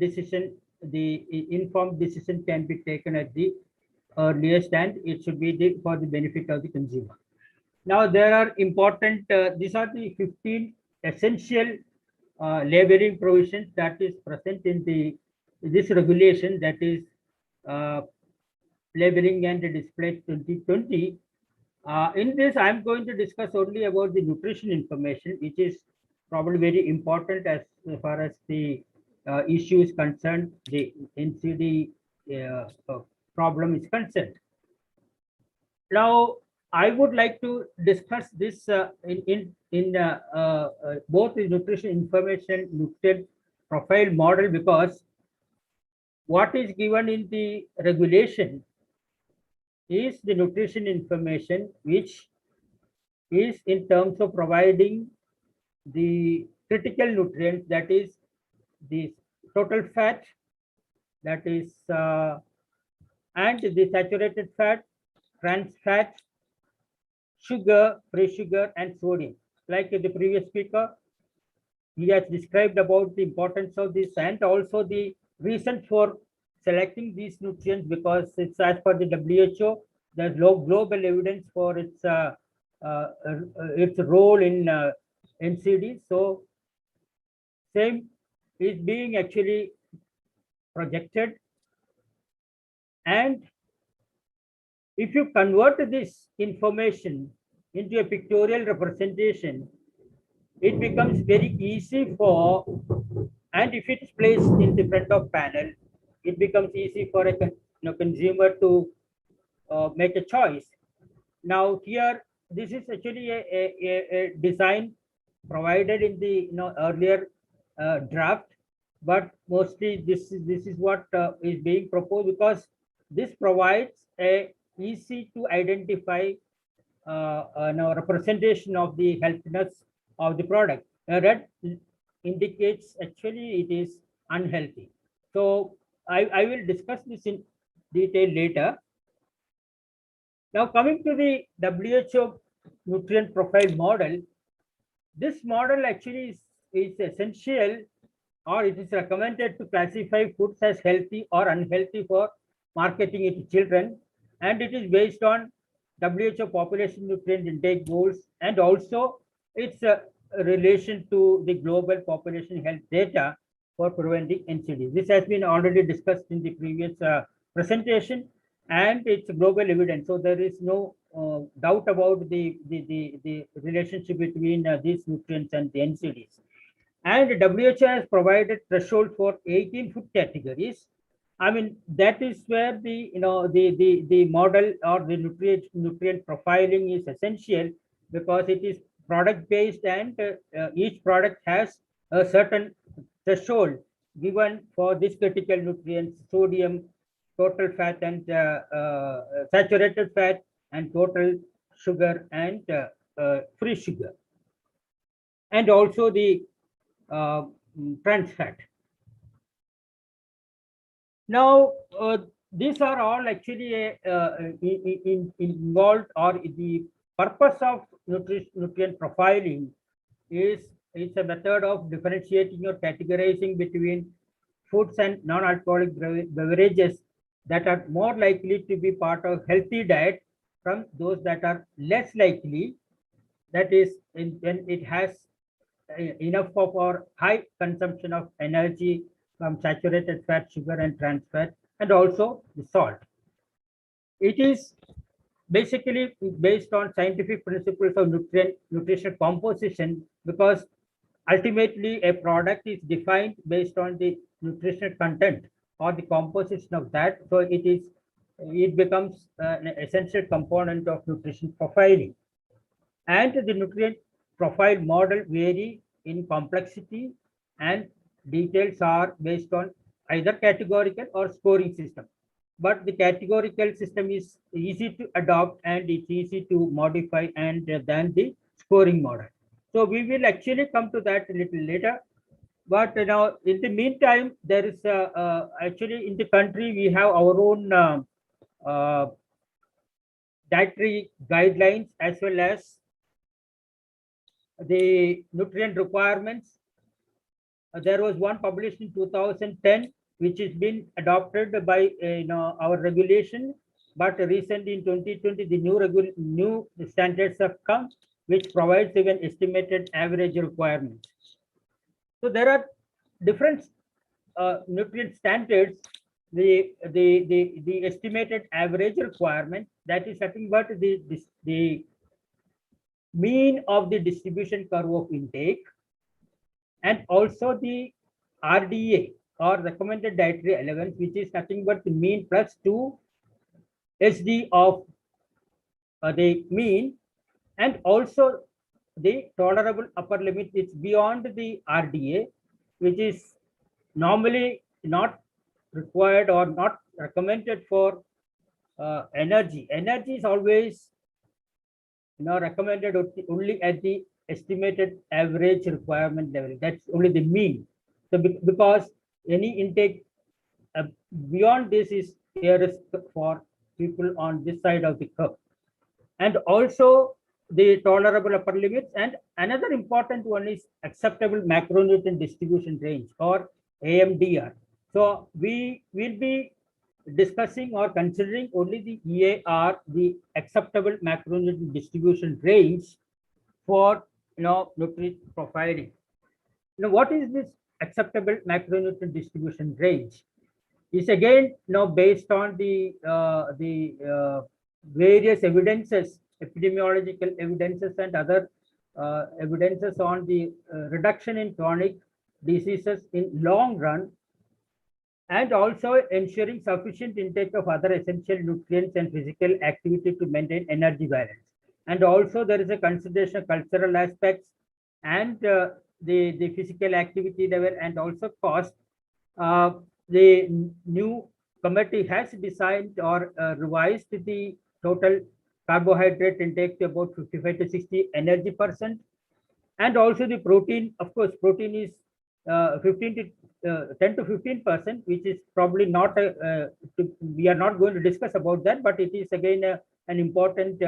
informed decision can be taken at the earliest, and it should be for the benefit of the consumer. Now there are important, these are the 15 essential labeling provisions that is present in this regulation, that is uh, labeling and display 2020. In this, I'm going to discuss only about the nutrition information, which is probably very important as far as the issue is concerned, the NCD problem is concerned. Now, I would like to discuss this in both the nutrition information nutrient profile model, because what is given in the regulation is the nutrition information, which is in terms of providing the critical nutrients, that is the total fat, that is and the saturated fat, trans fat, sugar, free sugar, and sodium. Like the previous speaker, he has described about the importance of this, and also the reason for selecting these nutrients, because it's as per the WHO, there's low global evidence for its role in NCD. So same is being actually projected, and if you convert this information into a pictorial representation, it becomes very easy for, and if it's placed in the front of panel, it becomes easy for a consumer to make a choice. Now here, this is actually a design provided in the earlier draft, but mostly this is what is being proposed, because this provides a easy to identify representation of the healthiness of the product. A red indicates actually it is unhealthy. So I will discuss this in detail later. Now coming to the WHO nutrient profile model, this model actually is essential, or it is recommended to classify foods as healthy or unhealthy for marketing it to children, and it is based on WHO population nutrient intake goals, and also its relation to the global population health data for preventing NCD. This has been already discussed in the previous presentation, and it's global evidence. So there is no doubt about the relationship between these nutrients and the NCDs. And WHO has provided threshold for 18 food categories. I mean, that is where the model or the nutrient profiling is essential, because it is product based, and each product has a certain threshold given for this critical nutrients: sodium, total fat, and saturated fat, and total sugar, and free sugar, and also the trans fat. Now, these are all actually involved, or the purpose of nutrient profiling is it's a method of differentiating or categorizing between foods and non-alcoholic beverages that are more likely to be part of healthy diet from those that are less likely, that is when it has enough of our high consumption of energy from saturated fat, sugar and trans fat, and also the salt. It is basically based on scientific principles of nutrition composition, because ultimately a product is defined based on the nutritional content or the composition of that. So it becomes an essential component of nutrition profiling. And the nutrient profile model vary in complexity, and details are based on either categorical or scoring system. But the categorical system is easy to adopt and it's easy to modify and than the scoring model. So we will actually come to that a little later. But now, in the meantime, there is actually in the country we have our own uh, dietary guidelines as well as the nutrient requirements. There was one published in 2010, which has been adopted by our regulation. But recently in 2020, the new standards have come, which provides even estimated average requirements. So there are different nutrient standards. The estimated average requirement, that is nothing but the mean of the distribution curve of intake, and also the RDA or recommended dietary allowance, which is nothing but the mean plus 2 SD of the mean, and also the tolerable upper limit is beyond the RDA, which is normally not required or not recommended for energy. Energy is always recommended only at the estimated average requirement level. That's only the mean. So because any intake beyond this is a risk for people on this side of the curve. And also the tolerable upper limits. And another important one is acceptable macronutrient distribution range, or AMDR. So we will be discussing or considering only the EAR, the acceptable macronutrient distribution range for nutrient profiling. Now, what is this acceptable macronutrient distribution range? Is again based on the various evidences, epidemiological evidences and other evidences on the reduction in chronic diseases in long run, and also ensuring sufficient intake of other essential nutrients and physical activity to maintain energy balance. And also there is a consideration of cultural aspects and the physical activity level and also cost. The new committee has designed or revised the total carbohydrate intake to about 55 to 60 energy percent. And also the protein, of course, protein is 10 to 15%, which is probably not we are not going to discuss about that, but it is again an important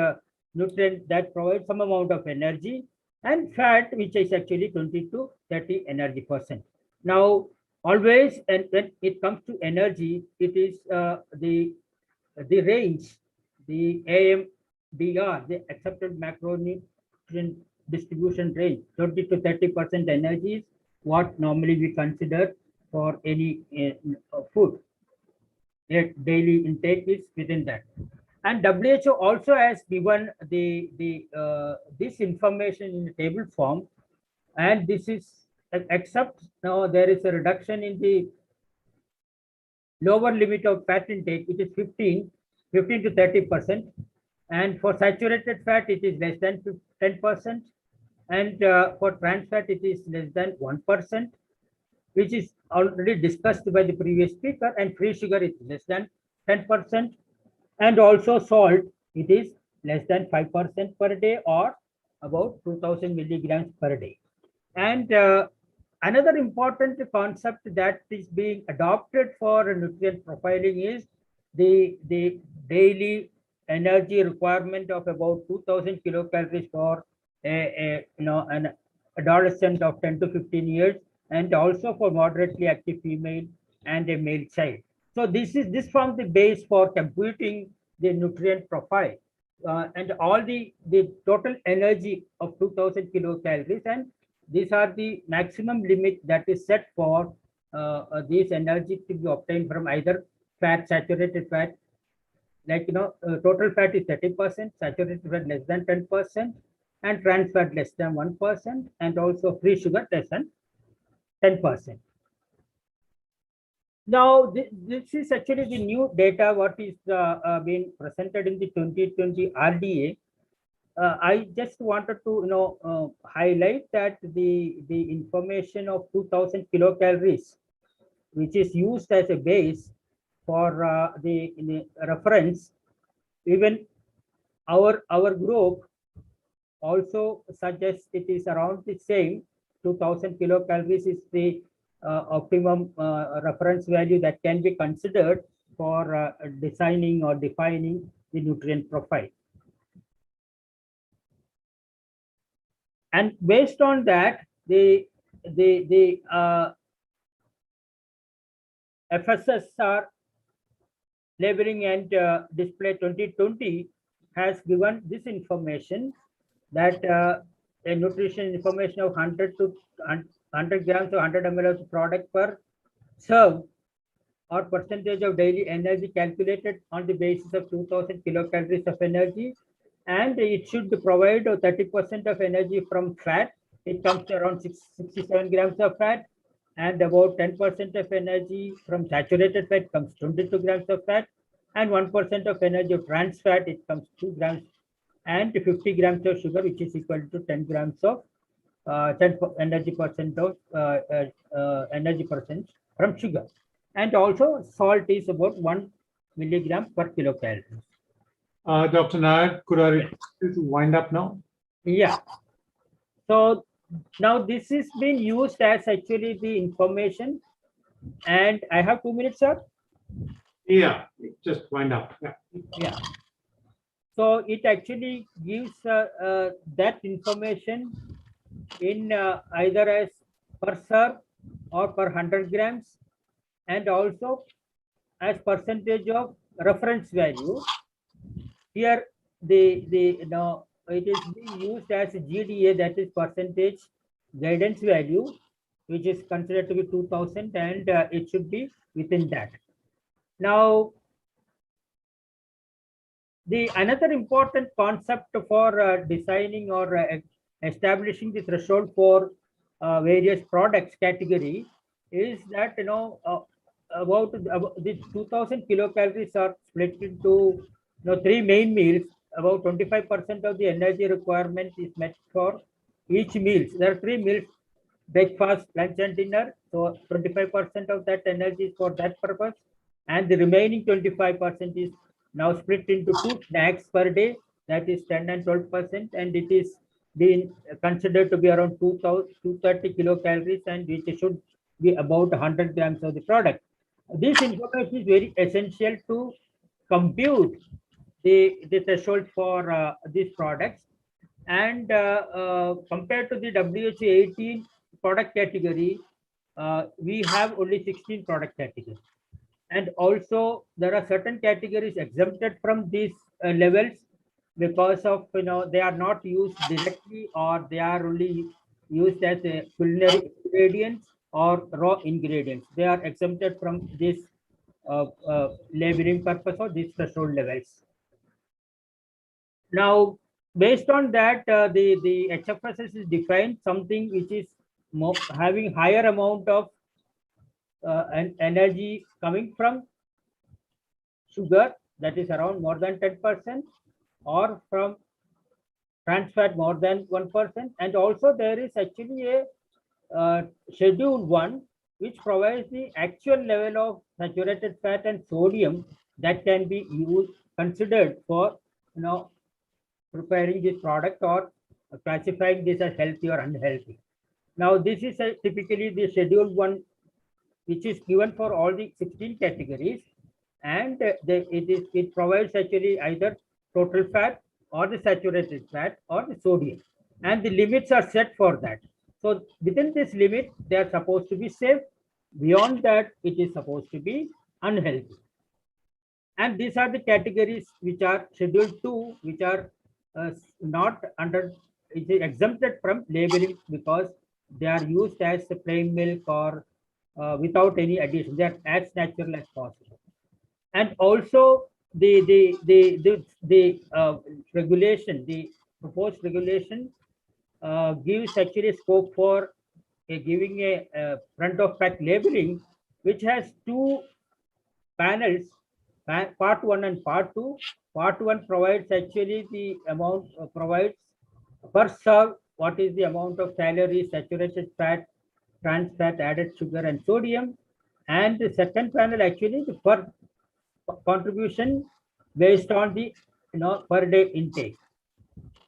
nutrient that provides some amount of energy, and fat, which is actually 20 to 30 energy percent. Now, always, and when it comes to energy, it is the range, the AMDR, the accepted macronutrient distribution range, 20 to 30% energy is what normally we consider for any food. Yet daily intake is within that. And WHO also has given this information in the table form, and this is except now there is a reduction in the lower limit of fat intake. It is 15 to 30%, and for saturated fat it is less than 10%, and for trans fat it is less than 1%, which is already discussed by the previous speaker, and free sugar is less than 10%, and also salt, it is less than 5% per day, or about 2000 milligrams per day. And another important concept that is being adopted for nutrient profiling is the daily energy requirement of about 2000 kilocalories for an adolescent of 10 to 15 years, and also for moderately active female and a male child. So this forms the base for computing the nutrient profile. And all the total energy of 2000 kilocalories, and these are the maximum limit that is set for this energy to be obtained from either fat, saturated fat, like total fat is 30%, saturated fat less than 10%, and trans fat less than 1%, and also free sugar less than 10%. Now, this is actually the new data what is being presented in the 2020 RDA. I just wanted to highlight that the information of 2000 kilocalories, which is used as a base for the reference, even our group also suggests it is around the same 2000 kilocalories is the optimum reference value that can be considered for designing or defining the nutrient profile. And based on that, the FSSR labeling and display 2020 has given this information that a nutrition information of 100 to 100 grams or 100 ml of product per serve or percentage of daily energy calculated on the basis of 2000 kilocalories of energy, and it should provide 30% of energy from fat. It comes to around 67 grams of fat, and about 10% of energy from saturated fat comes 22 grams of fat, and 1% of energy of trans fat, it comes 2 grams, and 50 grams of sugar, which is equal to 10 grams of 10 energy percent of energy percent from sugar. And also salt is about 1 milligram per kilocalorie. Dr. Nair, could I request you to wind up now? Yeah. So now this is being used as actually the information, and I have 2 minutes, sir. Yeah, just wind up. Yeah. Yeah. So it actually gives that information in either as per serve or per 100 grams, and also as percentage of reference value. Here it is being used as GDA, that is percentage guidance value, which is considered to be 2000, and it should be within that. Now, the another important concept for designing or establishing the threshold for various products category is that about the 2000 kilocalories are split into 3 main meals. About 25% of the energy requirement is met for each meals. There are 3 meals: breakfast, lunch, and dinner. So 25% of that energy is for that purpose, and the remaining 25% is now split into 2 snacks per day, that is 10 and 12%, and it is being considered to be around 230 kilocalories, and which should be about 100 grams of the product. This information is very essential to compute the threshold for these products. And compared to the WHO 18 product category, we have only 16 product categories. And also there are certain categories exempted from these levels because of they are not used directly, or they are only used as a culinary ingredients or raw ingredients. They are exempted from this labeling purpose or these threshold levels. Now, based on that, the HFSS is defined something which is having higher amount of energy coming from sugar, that is around more than 10%, or from trans fat more than 1%. And also there is actually a schedule 1 which provides the actual level of saturated fat and sodium that can be considered for preparing this product or classifying this as healthy or unhealthy. Now this is typically the schedule 1, which is given for all the 16 categories, and it provides actually either total fat or the saturated fat or the sodium, and the limits are set for that. So within this limit, they are supposed to be safe, Beyond that, it is supposed to be unhealthy. And these are the categories which are scheduled 2, which are not under, it is exempted from labeling because they are used as plain milk or without any addition. They are as natural as possible. And also the regulation, the proposed regulation gives actually scope for giving a front of pack labeling, which has 2 panels, part 1 and part 2. Part 1 provides actually the amount, provides per serve what is the amount of calories, saturated fat, trans fat, added sugar and sodium. And the second panel actually the per contribution based on the per day intake.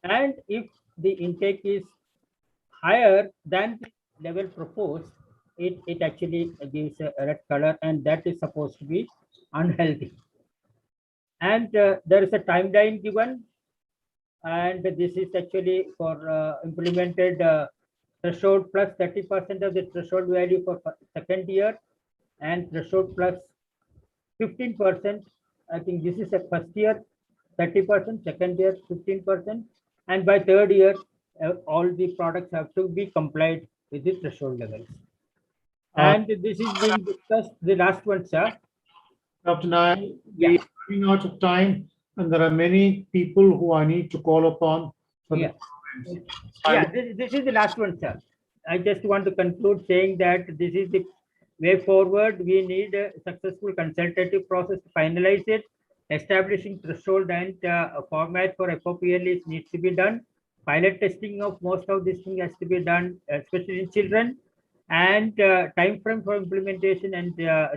And if the intake is higher than the level proposed, it actually gives a red color, and that is supposed to be unhealthy. And there is a timeline given, and this is actually for implemented threshold plus 30% of the threshold value for second year, and threshold plus 15%. I think this is a first year 30%, second year 15%, and by third year all the products have to be complied with the threshold levels. And this is being discussed. The last one, sir. Dr. Nair, we are running out of time, and there are many people who I need to call upon for the comments. Yeah, this is the last one, sir. I just want to conclude saying that this is the way forward. We need a successful consultative process to finalize it. Establishing threshold and format for FOPL needs to be done. Pilot testing of most of this thing has to be done, especially in children. And time frame for implementation and the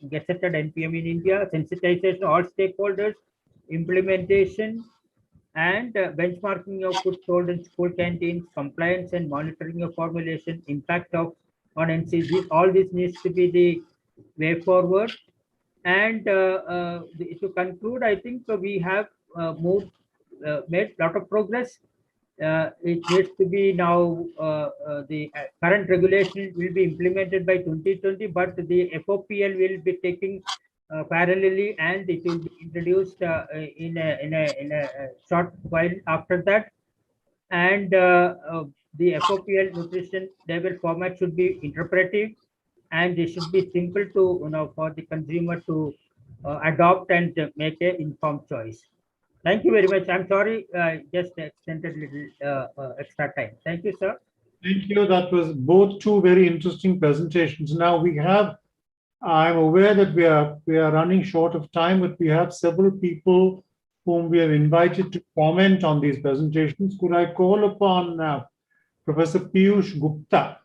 gazetted NPM in India, sensitization of all stakeholders, implementation, and benchmarking of food sold in school canteens, compliance and monitoring of formulation, impact of on NCGs. All this needs to be the way forward. And to conclude, I think we have made a lot of progress. It needs to be now, the current regulation will be implemented by 2020, but the FOPL will be taking parallelly, and it will be introduced in a short while after that. And the FOPL nutrition label format should be interpretive, and it should be simple to for the consumer to adopt and make an informed choice. Thank you very much. I'm sorry, just extended little extra time. Thank you, sir. Thank you. That was both 2 very interesting presentations. Now we have, I'm aware that we are running short of time, but we have several people whom we have invited to comment on these presentations. Could I call upon Professor Piyush Gupta,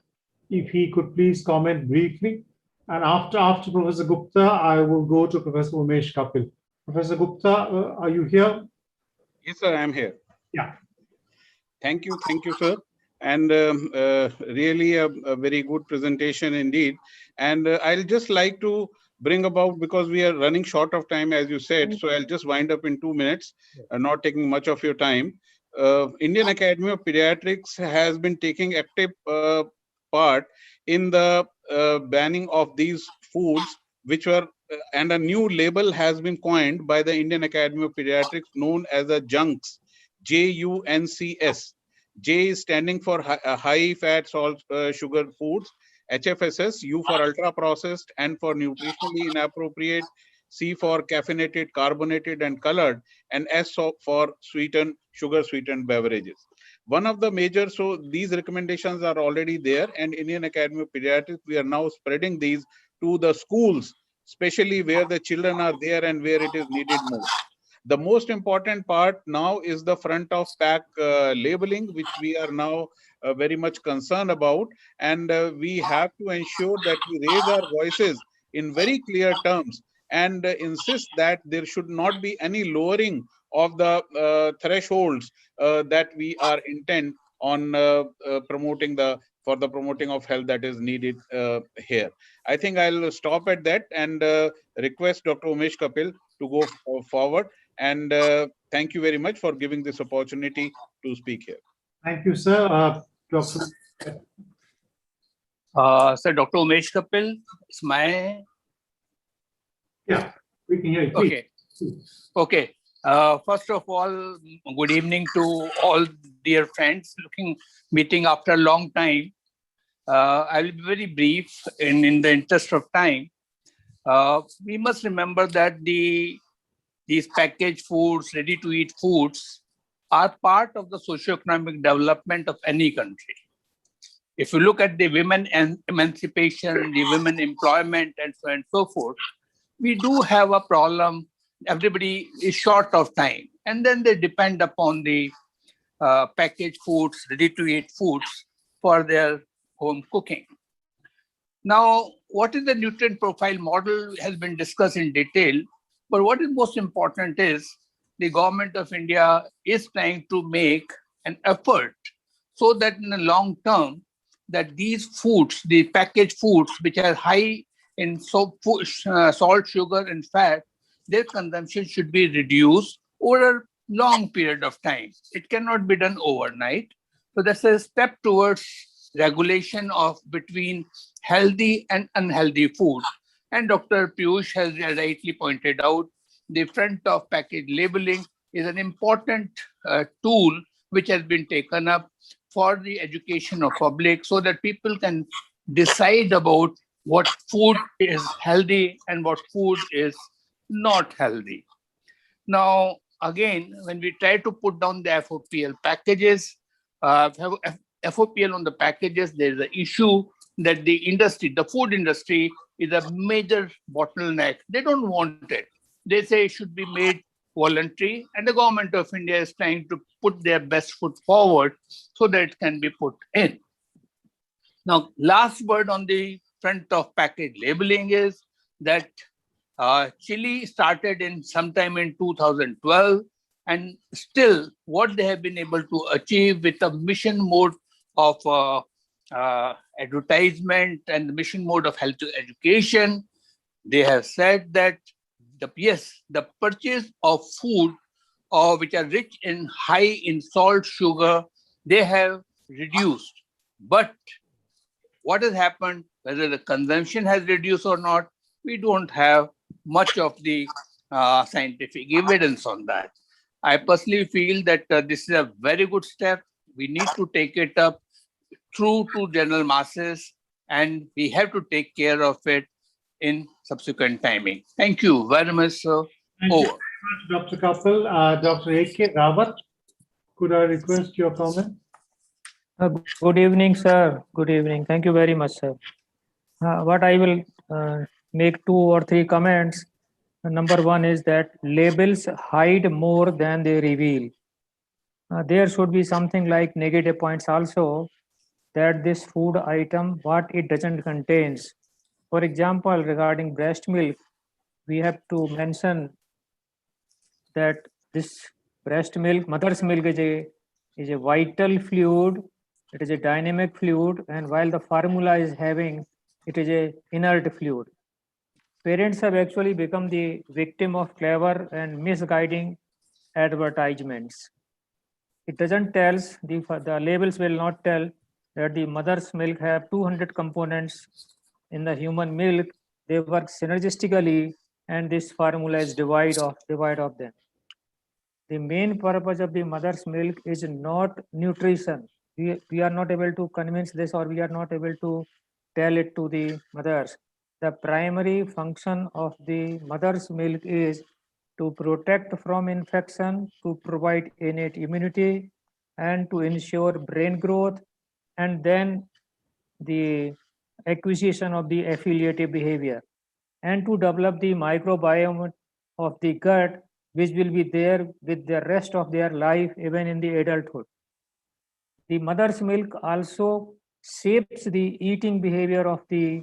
if he could please comment briefly? And after Professor Gupta, I will go to Professor Umesh Kapil. Professor Gupta, are you here? Yes, sir, I am here. Yeah. Thank you, sir. And really a very good presentation indeed. And I'll just like to bring about, because we are running short of time, as you said, so I'll just wind up in 2 minutes, not taking much of your time. Indian Academy of Pediatrics has been taking active part in the banning of these foods, which were, and a new label has been coined by the Indian Academy of Pediatrics known as the JUNCS, JUNCS. J is standing for high fat, salt, sugar foods. HFSS, U for ultra processed and for nutritionally inappropriate. C for caffeinated, carbonated, and colored, and S for sweetened, sugar sweetened beverages. One of the major, so these recommendations are already there, and Indian Academy of Pediatrics, we are now spreading these to the schools, especially where the children are there and where it is needed most. The most important part now is the front of pack labeling, which we are now very much concerned about. And we have to ensure that we raise our voices in very clear terms and insist that there should not be any lowering of the thresholds that we are intent on promoting for the promoting of health that is needed here. I think I'll stop at that and request Dr. Umesh Kapil to go forward. And thank you very much for giving this opportunity to speak here. Thank you, sir. Dr. Sir, Dr. Umesh Kapil, it's my... Yeah, we can hear you. Please. Okay. Okay. First of all, good evening to all dear friends meeting after a long time. I will be very brief in the interest of time. We must remember that these packaged foods, ready-to-eat foods, are part of the socio-economic development of any country. If you look at the women emancipation, the women employment, and so on and so forth, we do have a problem. Everybody is short of time, and then they depend upon the packaged foods, ready-to-eat foods for their home cooking. Now, what is the nutrient profile model has been discussed in detail, but what is most important is the government of India is trying to make an effort so that in the long term, that these foods, the packaged foods, which are high in salt, sugar, and fat, their consumption should be reduced over a long period of time. It cannot be done overnight. So that's a step towards regulation of between healthy and unhealthy food. And Dr. Piyush has rightly pointed out the front of package labeling is an important tool which has been taken up for the education of public so that people can decide about what food is healthy and what food is not healthy. Now, again, when we try to put down the FOPL packages, FOPL on the packages, there is an issue that the industry, the food industry, is a major bottleneck. They don't want it. They say it should be made voluntary, and the government of India is trying to put their best foot forward so that it can be put in. Now, last word on the front of package labeling is that Chile started in sometime in 2012, and still what they have been able to achieve with a mission mode of advertisement and the mission mode of health education, they have said that the purchase of food which are rich in high in salt, sugar, they have reduced. But what has happened, whether the consumption has reduced or not, we don't have much of the scientific evidence on that. I personally feel that this is a very good step. We need to take it up through to general masses, and we have to take care of it in subsequent timing. Thank you very much, sir. Thank you very much, Dr. Kapil. Dr. A.K. Rawat, could I request your comment? Good evening, sir. Good evening. Thank you very much, sir. What I will make 2 or 3 comments. Number one is that labels hide more than they reveal. There should be something like negative points also, that this food item, what it doesn't contains. For example, regarding breast milk, we have to mention that this breast milk, mother's milk is a vital fluid. It is a dynamic fluid, and while the formula is having, it is a inert fluid. Parents have actually become the victim of clever and misguiding advertisements. It doesn't tell, the labels will not tell that the mother's milk have 200 components in the human milk. They work synergistically, and this formula is divide of them. The main purpose of the mother's milk is not nutrition. We are not able to convince this, or we are not able to tell it to the mothers. The primary function of the mother's milk is to protect from infection, to provide innate immunity, and to ensure brain growth, and then the acquisition of the affiliative behavior, and to develop the microbiome of the gut, which will be there with the rest of their life, even in the adulthood. The mother's milk also shapes the eating behavior of the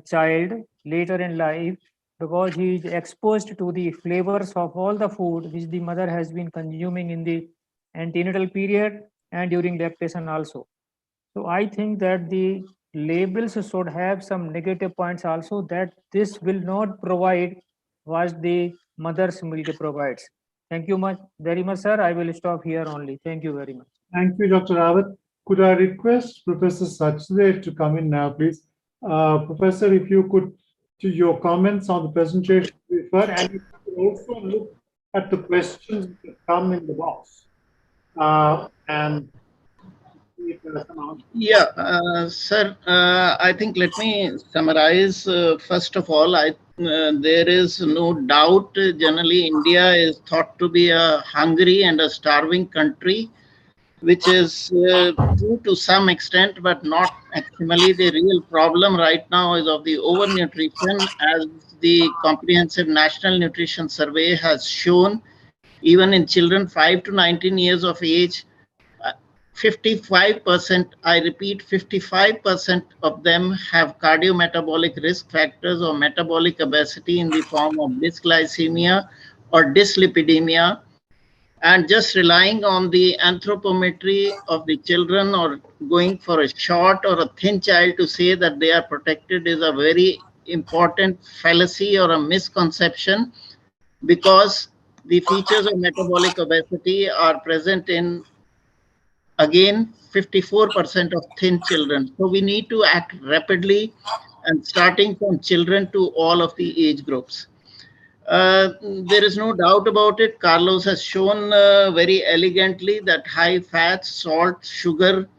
child later in life, because he is exposed to the flavors of all the food which the mother has been consuming in the antenatal period and during lactation also. So I think that the labels should have some negative points also, that this will not provide what the mother's milk provides. Thank you very much, sir. I will stop here only. Thank you very much. Thank you, Dr. Rawat. Could I request Professor Sachdev to come in now, please? Professor, if you could, to your comments on the presentation refer, and you could also look at the questions that come in the box. And if there are some answers. Yeah, sir, I think let me summarize. First of all, there is no doubt generally India is thought to be a hungry and a starving country, which is true to some extent, but not maximally. The real problem right now is of the overnutrition, as the Comprehensive National Nutrition Survey has shown. Even in children 5 to 19 years of age, 55%, I repeat, 55% of them have cardiometabolic risk factors or metabolic obesity in the form of dysglycemia or dyslipidemia. And just relying on the anthropometry of the children or going for a short or a thin child to say that they are protected is a very important fallacy or a misconception, because the features of metabolic obesity are present in, again, 54% of thin children. So we need to act rapidly, and starting from children to all of the age groups. There is no doubt about it. Carlos has shown very elegantly that high fat, salt, sugar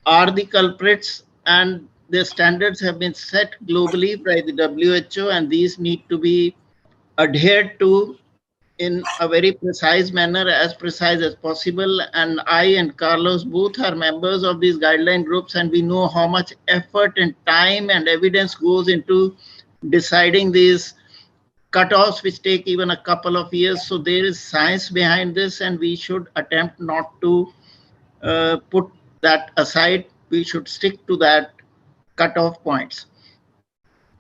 are the culprits, and the standards have been set globally by the WHO, and these need to be adhered to in a very precise manner, as precise as possible. And I and Carlos both are members of these guideline groups, and we know how much effort and time and evidence goes into deciding these cutoffs, which take even a couple of years. So there is science behind this, and we should attempt not to put that aside. We should stick to that cutoff points.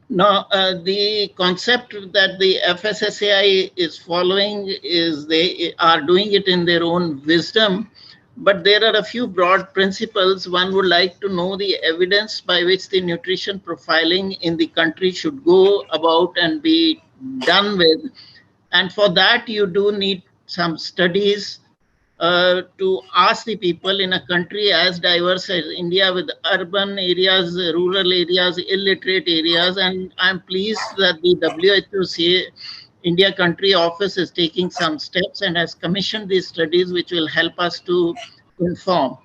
Now, the concept that the FSSAI is following is they are doing it in their own wisdom, but there are a few broad principles. One would like to know the evidence by which the nutrition profiling in the country should go about and be done with. And for that, you do need some studies to ask the people in a country as diverse as India, with urban areas, rural areas, illiterate areas. And I'm pleased that the WHO India country office is taking some steps and has commissioned these studies, which will help us to inform.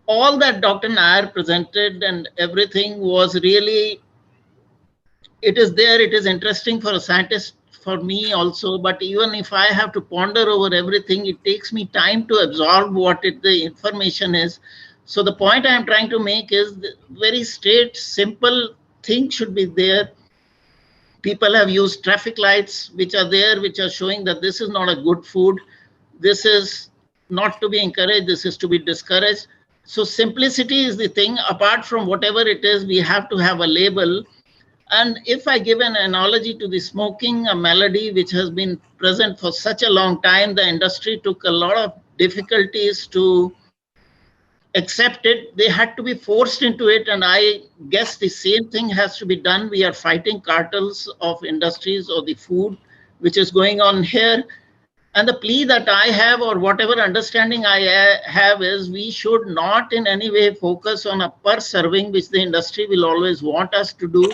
All that Dr. Nair presented and everything was really, it is there, it is interesting for a scientist, for me also, but even if I have to ponder over everything, it takes me time to absorb what the information is. So the point I am trying to make is very straight, simple thing should be there. People have used traffic lights, which are there, which are showing that this is not a good food. This is not to be encouraged. This is to be discouraged. So simplicity is the thing. Apart from whatever it is, we have to have a label. And if I give an analogy to the smoking, a malady which has been present for such a long time, the industry took a lot of difficulties to accept it. They had to be forced into it. And I guess the same thing has to be done. We are fighting cartels of industries or the food, which is going on here. And the plea that I have, or whatever understanding I have, is we should not in any way focus on a per serving, which the industry will always want us to do.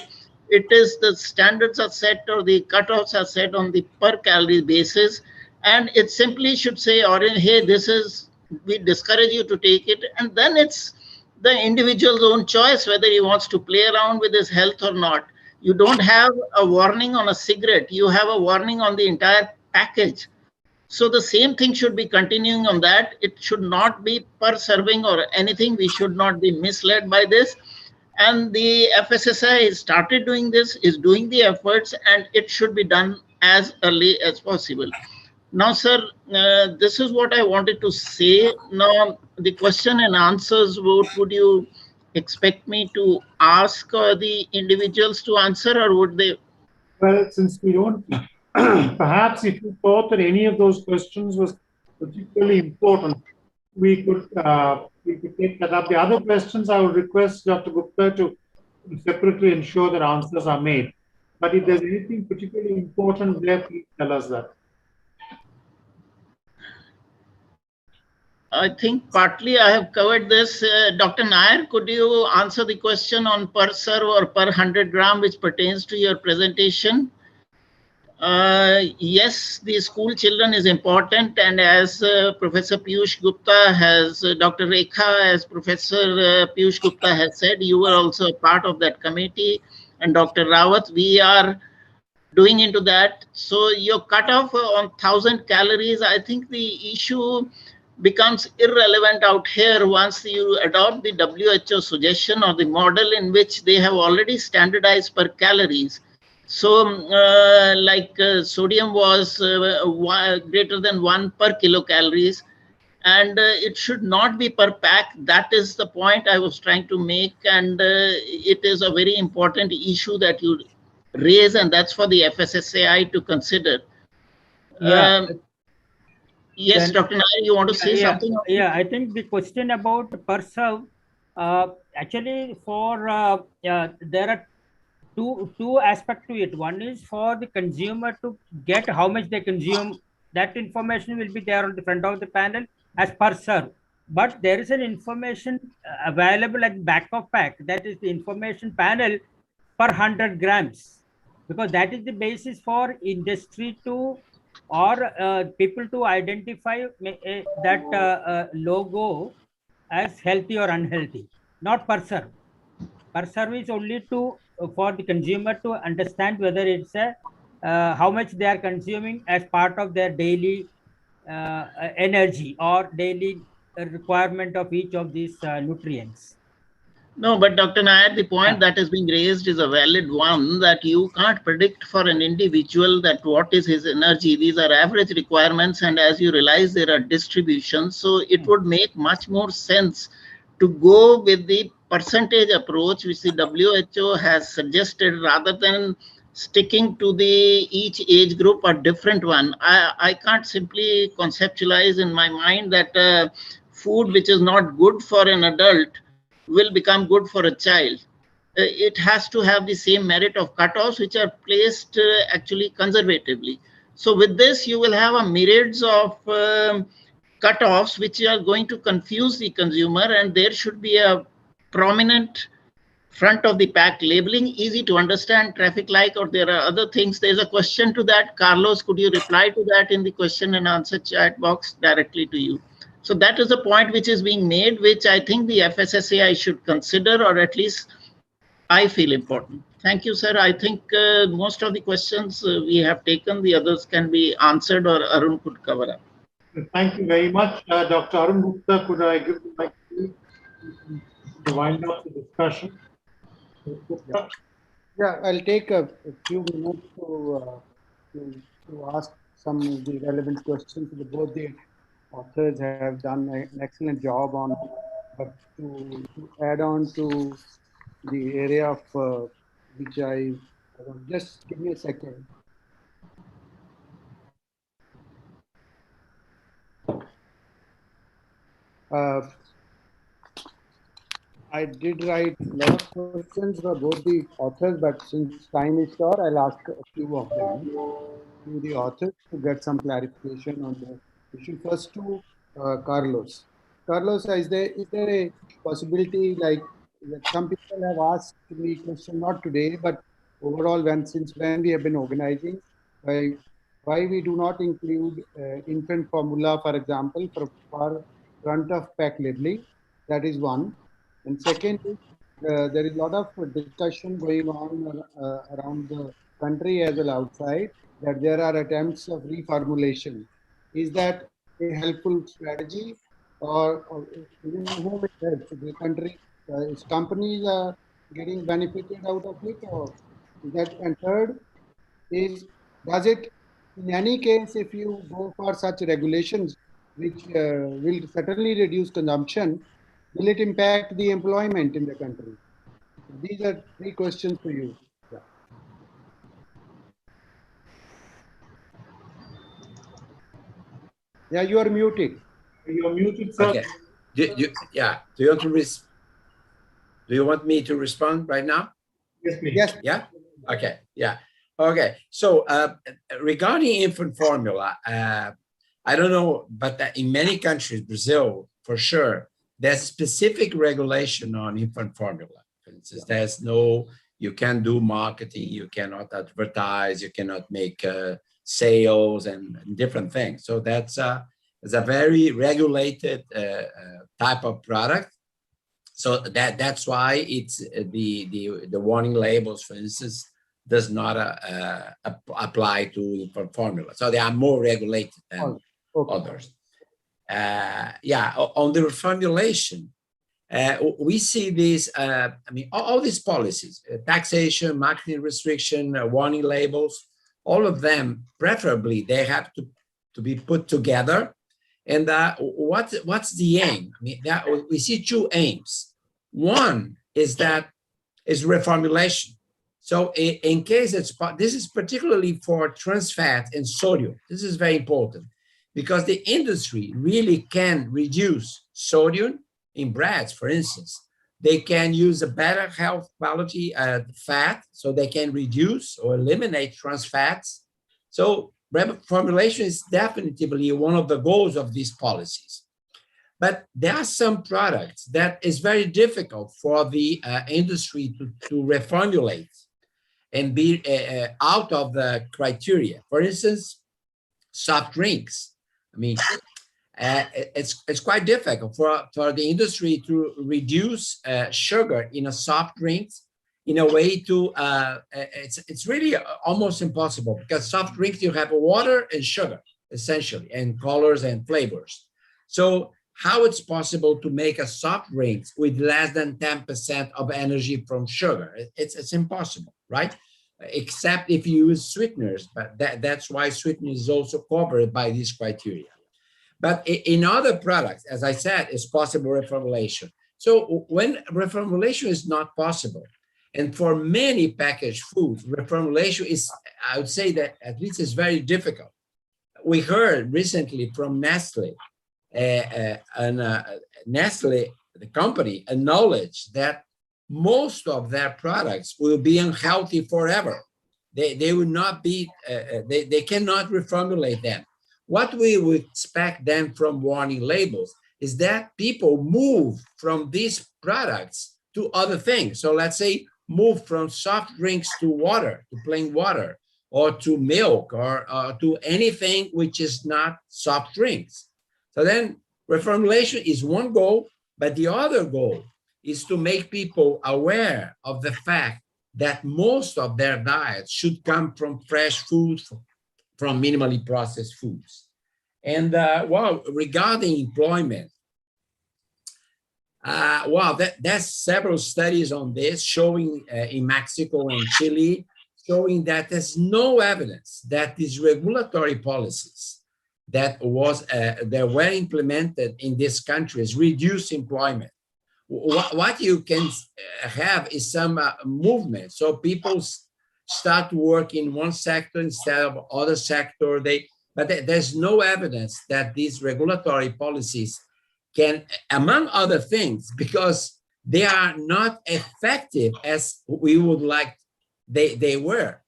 It is the standards are set or the cutoffs are set on the per calorie basis. And it simply should say, or hey, this is, we discourage you to take it. And then it's the individual's own choice whether he wants to play around with his health or not. You don't have a warning on a cigarette. You have a warning on the entire package. So the same thing should be continuing on that. It should not be per serving or anything. We should not be misled by this. And the FSSAI started doing this, is doing the efforts, and it should be done as early as possible. Now, sir, this is what I wanted to say. Now, the question and answers, what would you expect me to ask the individuals to answer, or would they? Well, since we don't, perhaps if you thought that any of those questions was particularly important, we could take that up. The other questions, I would request Dr. Gupta to separately ensure that answers are made. But if there's anything particularly important there, please tell us that. I think partly I have covered this. Dr. Nair, could you answer the question on per serve or per 100 gram which pertains to your presentation? Yes, the school children is important, and as Professor Piyush Gupta has, Dr. Rekha, as Professor Piyush Gupta has said, you were also a part of that committee, and Dr. Rawat, we are doing into that. So your cutoff on 1,000 calories, I think the issue becomes irrelevant out here once you adopt the WHO suggestion or the model in which they have already standardized per calories. So sodium was greater than 1 per kilocalories, and it should not be per pack. That is the point I was trying to make, and it is a very important issue that you raise, and that's for the FSSAI to consider. Yeah. Yes, Then, Dr. Nair, you want to say something? I think the question about per serve, actually there are two aspects to it. One is for the consumer to get how much they consume. That information will be there on the front of the panel as per serve. But there is an information available at the back of pack. That is the information panel per 100 grams, because that is the basis for industry to or people to identify that logo as healthy or unhealthy, not per serve. Per serve is only to for the consumer to understand whether it's a how much they are consuming as part of their daily energy or daily requirement of each of these nutrients. No, but Dr. Nair, the point that is being raised is a valid one, that you can't predict for an individual that what is his energy. These are average requirements, and as you realize, there are distributions. So it would make much more sense to go with the percentage approach which the WHO has suggested, rather than sticking to the each age group a different one. I can't simply conceptualize in my mind that food which is not good for an adult will become good for a child. It has to have the same merit of cutoffs, which are placed actually conservatively. So with this, you will have a myriads of cutoffs which are going to confuse the consumer, and there should be a prominent front of the pack labeling, easy to understand, traffic light, or there are other things. There's a question to that. Carlos, could you reply to that in the question and answer chat box directly to you? So that is a point which is being made, which I think the FSSAI should consider, or at least I feel important. Thank you, sir. I think most of the questions we have taken, the others can be answered, or Arun could cover up. Thank you very much. Dr. Arun Gupta, could I give the mic to you to wind up the discussion? Yeah, I'll take a few minutes to ask some of the relevant questions. Both the authors have done an excellent job on, but to add on to the area of which I just give me a second. I did write a lot of questions for both the authors, but since time is short, I'll ask a few of them to the authors to get some clarification on the issue. First to Carlos. Carlos, is there a possibility, like that some people have asked me question, not today, but overall since when we have been organizing, why we do not include infant formula, for example, for front of pack labeling? That is one. And second, there is a lot of discussion going on around the country as well outside, that there are attempts of reformulation. Is that a helpful strategy, or even whom it helps? The country, companies are getting benefited out of it, or is that? And third is, does it, in any case, if you go for such regulations, which will certainly reduce consumption, will it impact the employment in the country? These are three questions for you. Yeah. Yeah, you are muted. You're muted, sir. Okay. Yeah. Do you want me to respond right now? Yes, please. Yes. Yeah. Okay. Yeah. Okay. So regarding infant formula, I don't know, but in many countries, Brazil for sure, there's specific regulation on infant formula. For instance, there's no, you can't do marketing, you cannot advertise, you cannot make sales and different things. So that's a very regulated type of product. So that's why it's the warning labels, for instance, does not apply to infant formula. So they are more regulated than others. Yeah, on the reformulation, we see these, I mean, all these policies, taxation, marketing restriction, warning labels, all of them, preferably, they have to be put together. And what's the aim? I mean, we see two aims. One is reformulation. So in case this is particularly for trans fat and sodium. This is very important because the industry really can reduce sodium in breads, for instance. They can use a better health quality fat, so they can reduce or eliminate trans fats. So reformulation is definitely one of the goals of these policies. But there are some products that is very difficult for the industry to reformulate and be out of the criteria. For instance, soft drinks. I mean, it's quite difficult for the industry to reduce sugar in a soft drink in a way to, it's really almost impossible because soft drinks, you have water and sugar, essentially, and colors and flavors. So how it's possible to make a soft drink with less than 10% of energy from sugar? It's impossible, right? Except if you use sweeteners, but that's why sweeteners is also covered by these criteria. But in other products, as I said, it's possible reformulation. So when reformulation is not possible, and for many packaged foods, reformulation is, I would say that at least it's very difficult. We heard recently from Nestle, Nestle, the company, acknowledged that most of their products will be unhealthy forever. They will not be, they cannot reformulate them. What we would expect then from warning labels is that people move from these products to other things. So let's say move from soft drinks to water, to plain water, or to milk, or to anything which is not soft drinks. So then reformulation is one goal, but the other goal is to make people aware of the fact that most of their diet should come from fresh food, from minimally processed foods. And well, regarding employment, well, there's several studies on this showing in Mexico and Chile, showing that there's no evidence that these regulatory policies that were implemented in these countries reduce employment. What you can have is some movement. So people start to work in one sector instead of other sector. But there's no evidence that these regulatory policies can, among other things, because they are not effective as we would like they were.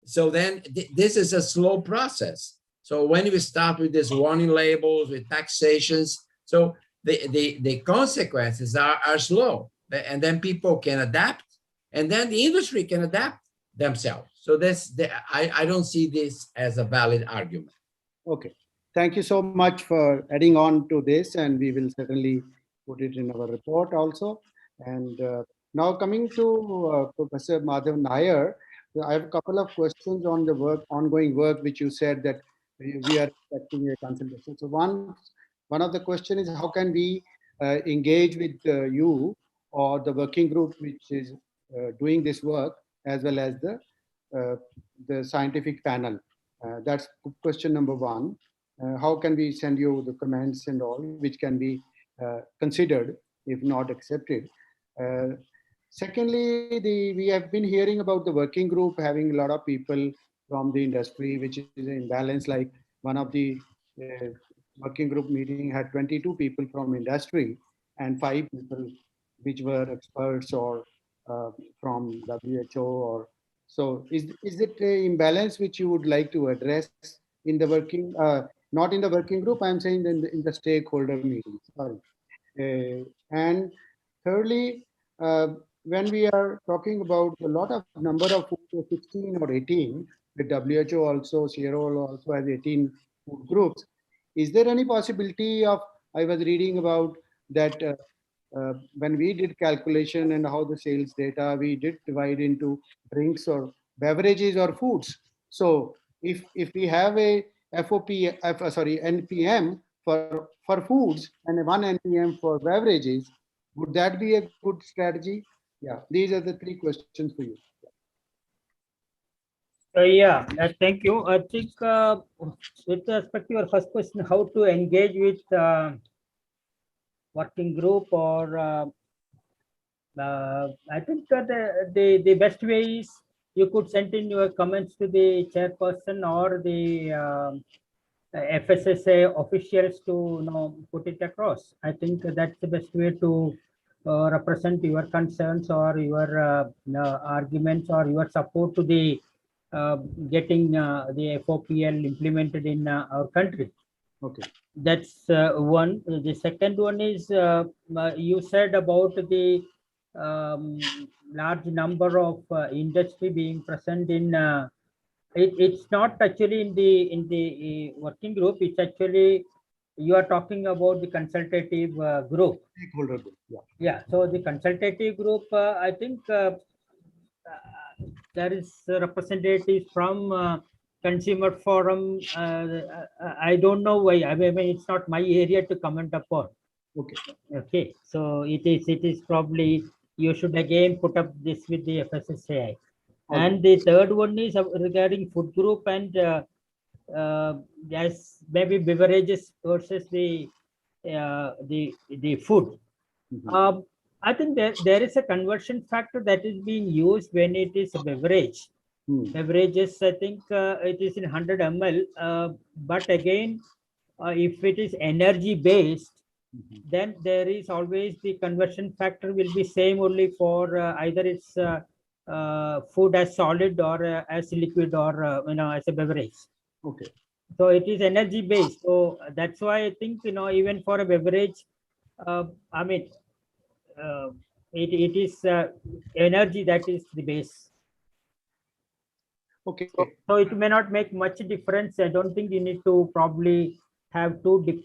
So then this is a slow process. So when we start with these warning labels, with taxations, so the consequences are slow, and then people can adapt, and then the industry can adapt themselves. So I don't see this as a valid argument. Okay, thank you so much for adding on to this, and we will certainly put it in our report also. And now coming to Professor Madhav Nair, I have a couple of questions on the ongoing work, which you said that we are expecting a consultation. So one of the question is, how can we engage with you or the working group which is doing this work, as well as the scientific panel? That's question number one. How can we send you the comments and all, which can be considered, if not accepted? Secondly, we have been hearing about the working group having a lot of people from the industry, which is an imbalance. Like one of the working group meeting had 22 people from industry and 5 people which were experts or from WHO. Or so is it an imbalance which you would like to address in the working not in the working group, I'm saying in the stakeholder meetings. Sorry. And thirdly, when we are talking about a lot of number of food, 16 or 18, the WHO also, CRO also has 18 food groups. Is there any possibility of, I was reading about that when we did calculation and how the sales data, we did divide into drinks or beverages or foods. So if we have a NPM for foods and one NPM for beverages, would that be a good strategy? Yeah, these are the three questions for you. Yeah, thank you. I think with respect to your first question, how to engage with working group or I think the best way is you could send in your comments to the chairperson or the FSSA officials to put it across. I think that's the best way to represent your concerns or your arguments or your support to the getting the FOPL implemented in our country. Okay. That's one. The second one is you said about the large number of industry being present in it's not actually in the working group. It's actually you are talking about the consultative group. Stakeholder group. Yeah. Yeah. So the consultative group, I think there is representatives from consumer forum. I don't know why. I mean, it's not my area to comment upon. Okay. Okay. So it is probably you should again put up this with the FSSAI. Okay. And the third one is regarding food group and yes, maybe beverages versus the food. Mm-hmm. I think there is a conversion factor that is being used when it is a beverage. Beverages, I think it is in 100 ml. But again, if it is energy based, then there is always the conversion factor will be same only for either it's food as solid or as liquid or as a beverage. Okay. So it is energy based. So that's why I think even for a beverage, I mean it is energy that is the base. Okay. So it may not make much difference. I don't think you need to probably have two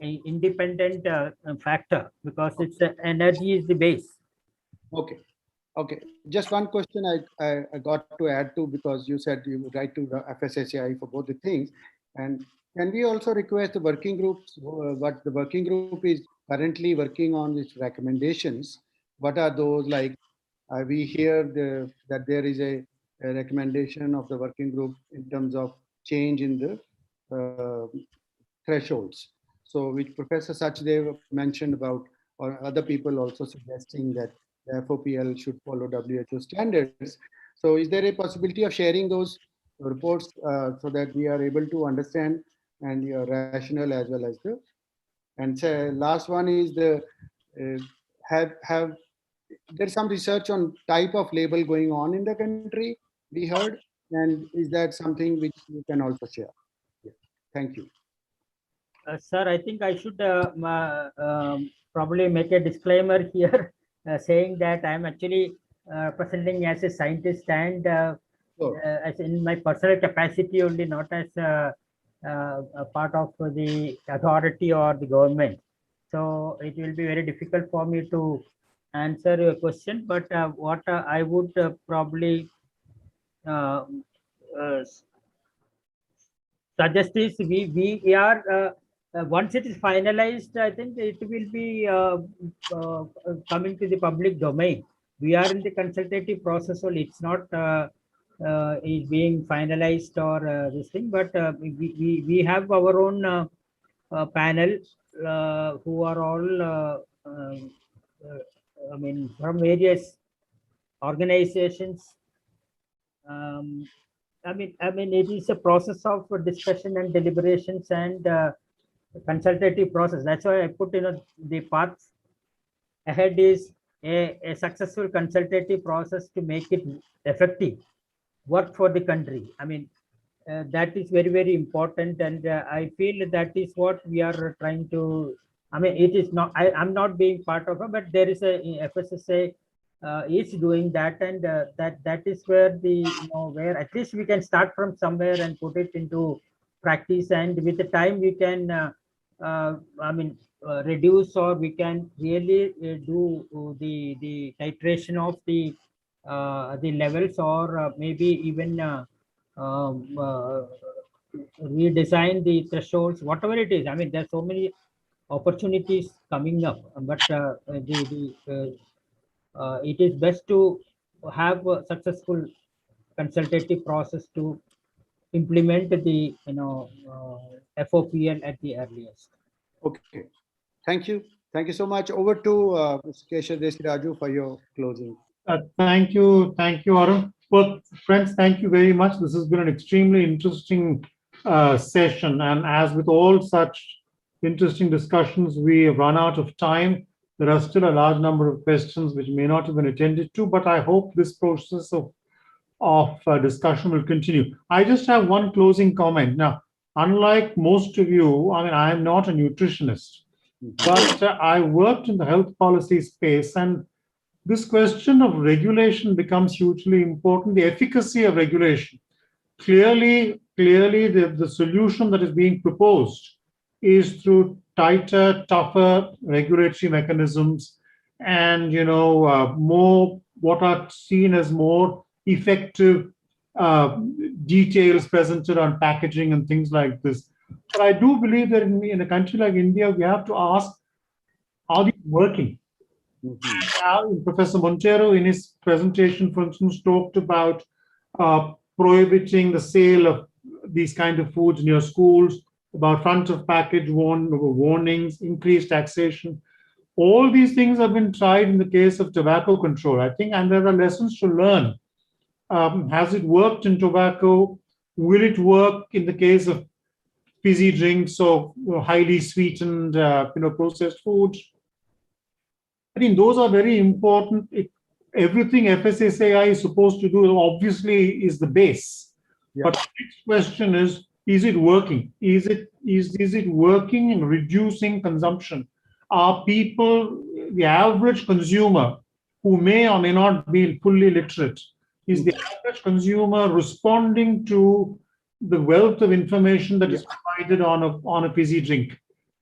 independent factor because it's energy is the base. Okay. Okay. Just one question I got to add to, because you said you would write to the FSSAI for both the things. And can we also request the working groups, what the working group is currently working on its recommendations? What are those like? We hear that there is a recommendation of the working group in terms of change in the thresholds. So which Professor Sachdev mentioned about, or other people also suggesting that the FOPL should follow WHO standards. So is there a possibility of sharing those reports so that we are able to understand and your rationale as well as the, and last one is the have there's some research on type of label going on in the country, we heard, and is that something which you can also share? Yeah. Thank you. Sir, I think I should probably make a disclaimer here saying that I'm actually presenting as a scientist and as in my personal capacity only, not as a part of the authority or the government. So it will be very difficult for me to answer your question, but what I would probably suggest is we are once it is finalized, I think it will be coming to the public domain. We are in the consultative process only. It's not is being finalized or this thing, but we have our own panel who are all I mean from various organizations. I mean, it is a process of discussion and deliberations and consultative process. That's why I put the path ahead is a successful consultative process to make it effective, work for the country. I mean, that is very, very important, and I feel that is what we are trying to. I mean, it is not. I'm not being part of it, but there is a FSSA is doing that, and that is where where at least we can start from somewhere and put it into practice, and with the time we can. I mean, reduce, or we can really do the titration of the levels, or maybe even redesign the thresholds, whatever it is. I mean, there's so many opportunities coming up, but it is best to have a successful consultative process to implement the FOPL at the earliest. Okay. Thank you so much. Over to Mr. Keshav Desiraju for your closing. Thank you, Arun. Well, friends, thank you very much. This has been an extremely interesting session, and as with all such interesting discussions, we have run out of time. There are still a large number of questions which may not have been attended to, but I hope this process of discussion will continue. I just have one closing comment. Now, unlike most of you, I mean, I am not a nutritionist, but I worked in the health policy space, and this question of regulation becomes hugely important, the efficacy of regulation. Clearly, the solution that is being proposed is through tighter, tougher regulatory mechanisms, and more what are seen as more effective details presented on packaging and things like this. But I do believe that in a country like India, we have to ask, are these working? Professor Montero, in his presentation, for instance, talked about prohibiting the sale of these kind of foods near schools, about front of package warnings, increased taxation. All these things have been tried in the case of tobacco control, I think, and there are lessons to learn. Has it worked in tobacco? Will it work in the case of fizzy drinks or highly sweetened, processed foods? I think those are very important. Everything FSSAI is supposed to do obviously is the base. Yeah. But the next question is it working? Is it working in reducing consumption? Are people, the average consumer, who may or may not be fully literate, is the average consumer responding to the wealth of information that is provided on a fizzy drink?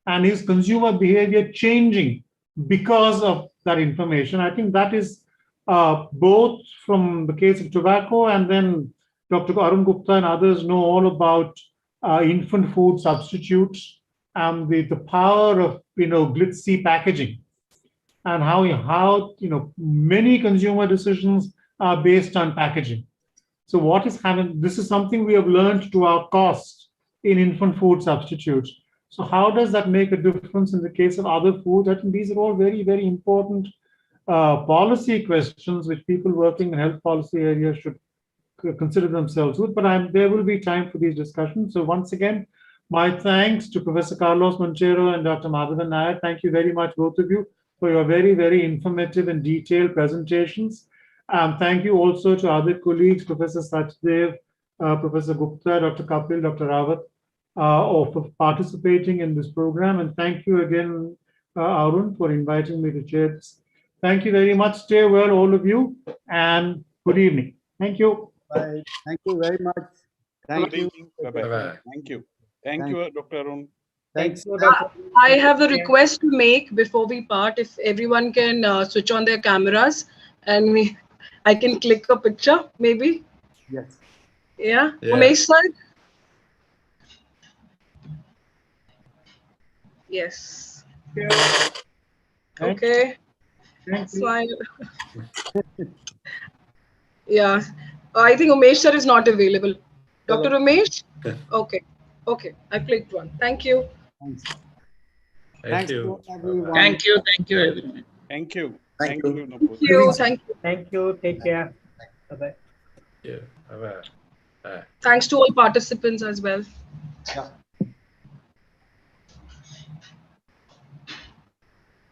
And is consumer behavior changing because of that information? I think that is both from the case of tobacco, and then Dr. Arun Gupta and others know all about infant food substitutes and the power of glitzy packaging, and how many consumer decisions are based on packaging. So what is happening? This is something we have learned to our cost in infant food substitutes. So how does that make a difference in the case of other foods? I think these are all very, very important policy questions which people working in health policy areas should consider themselves with. But there will be time for these discussions. So once again, my thanks to Professor Carlos Montero and Dr. Madhavan Nair. Thank you very much, both of you, for your very, very informative and detailed presentations. Thank you also to other colleagues, Professor Sachdev, Professor Gupta, Dr. Kapil, Dr. Rawat, for participating in this program. And thank you again, Arun, for inviting me to chair this. Thank you very much. Stay well, all of you, and good evening. Thank you. Bye. Thank you very much. Thank you. Bye-bye. Thank you. Thank you, Dr. Arun. Thanks. I have a request to make before we part. If everyone can switch on their cameras, and I can click a picture, maybe. Yes. Yeah. Umesh sir. Yes. Yeah. Okay. Smile. Yeah. I think Umesh sir is not available. Dr. Umesh? Okay. Okay. I clicked one. Thank you. Thanks. Thank you. Everyone. Thank you, everyone. Thank you. Thank you. Thank you. Thank you. Thank you. Take care. Bye-bye. Yeah. Bye-bye. Thanks to all participants as well. Yeah.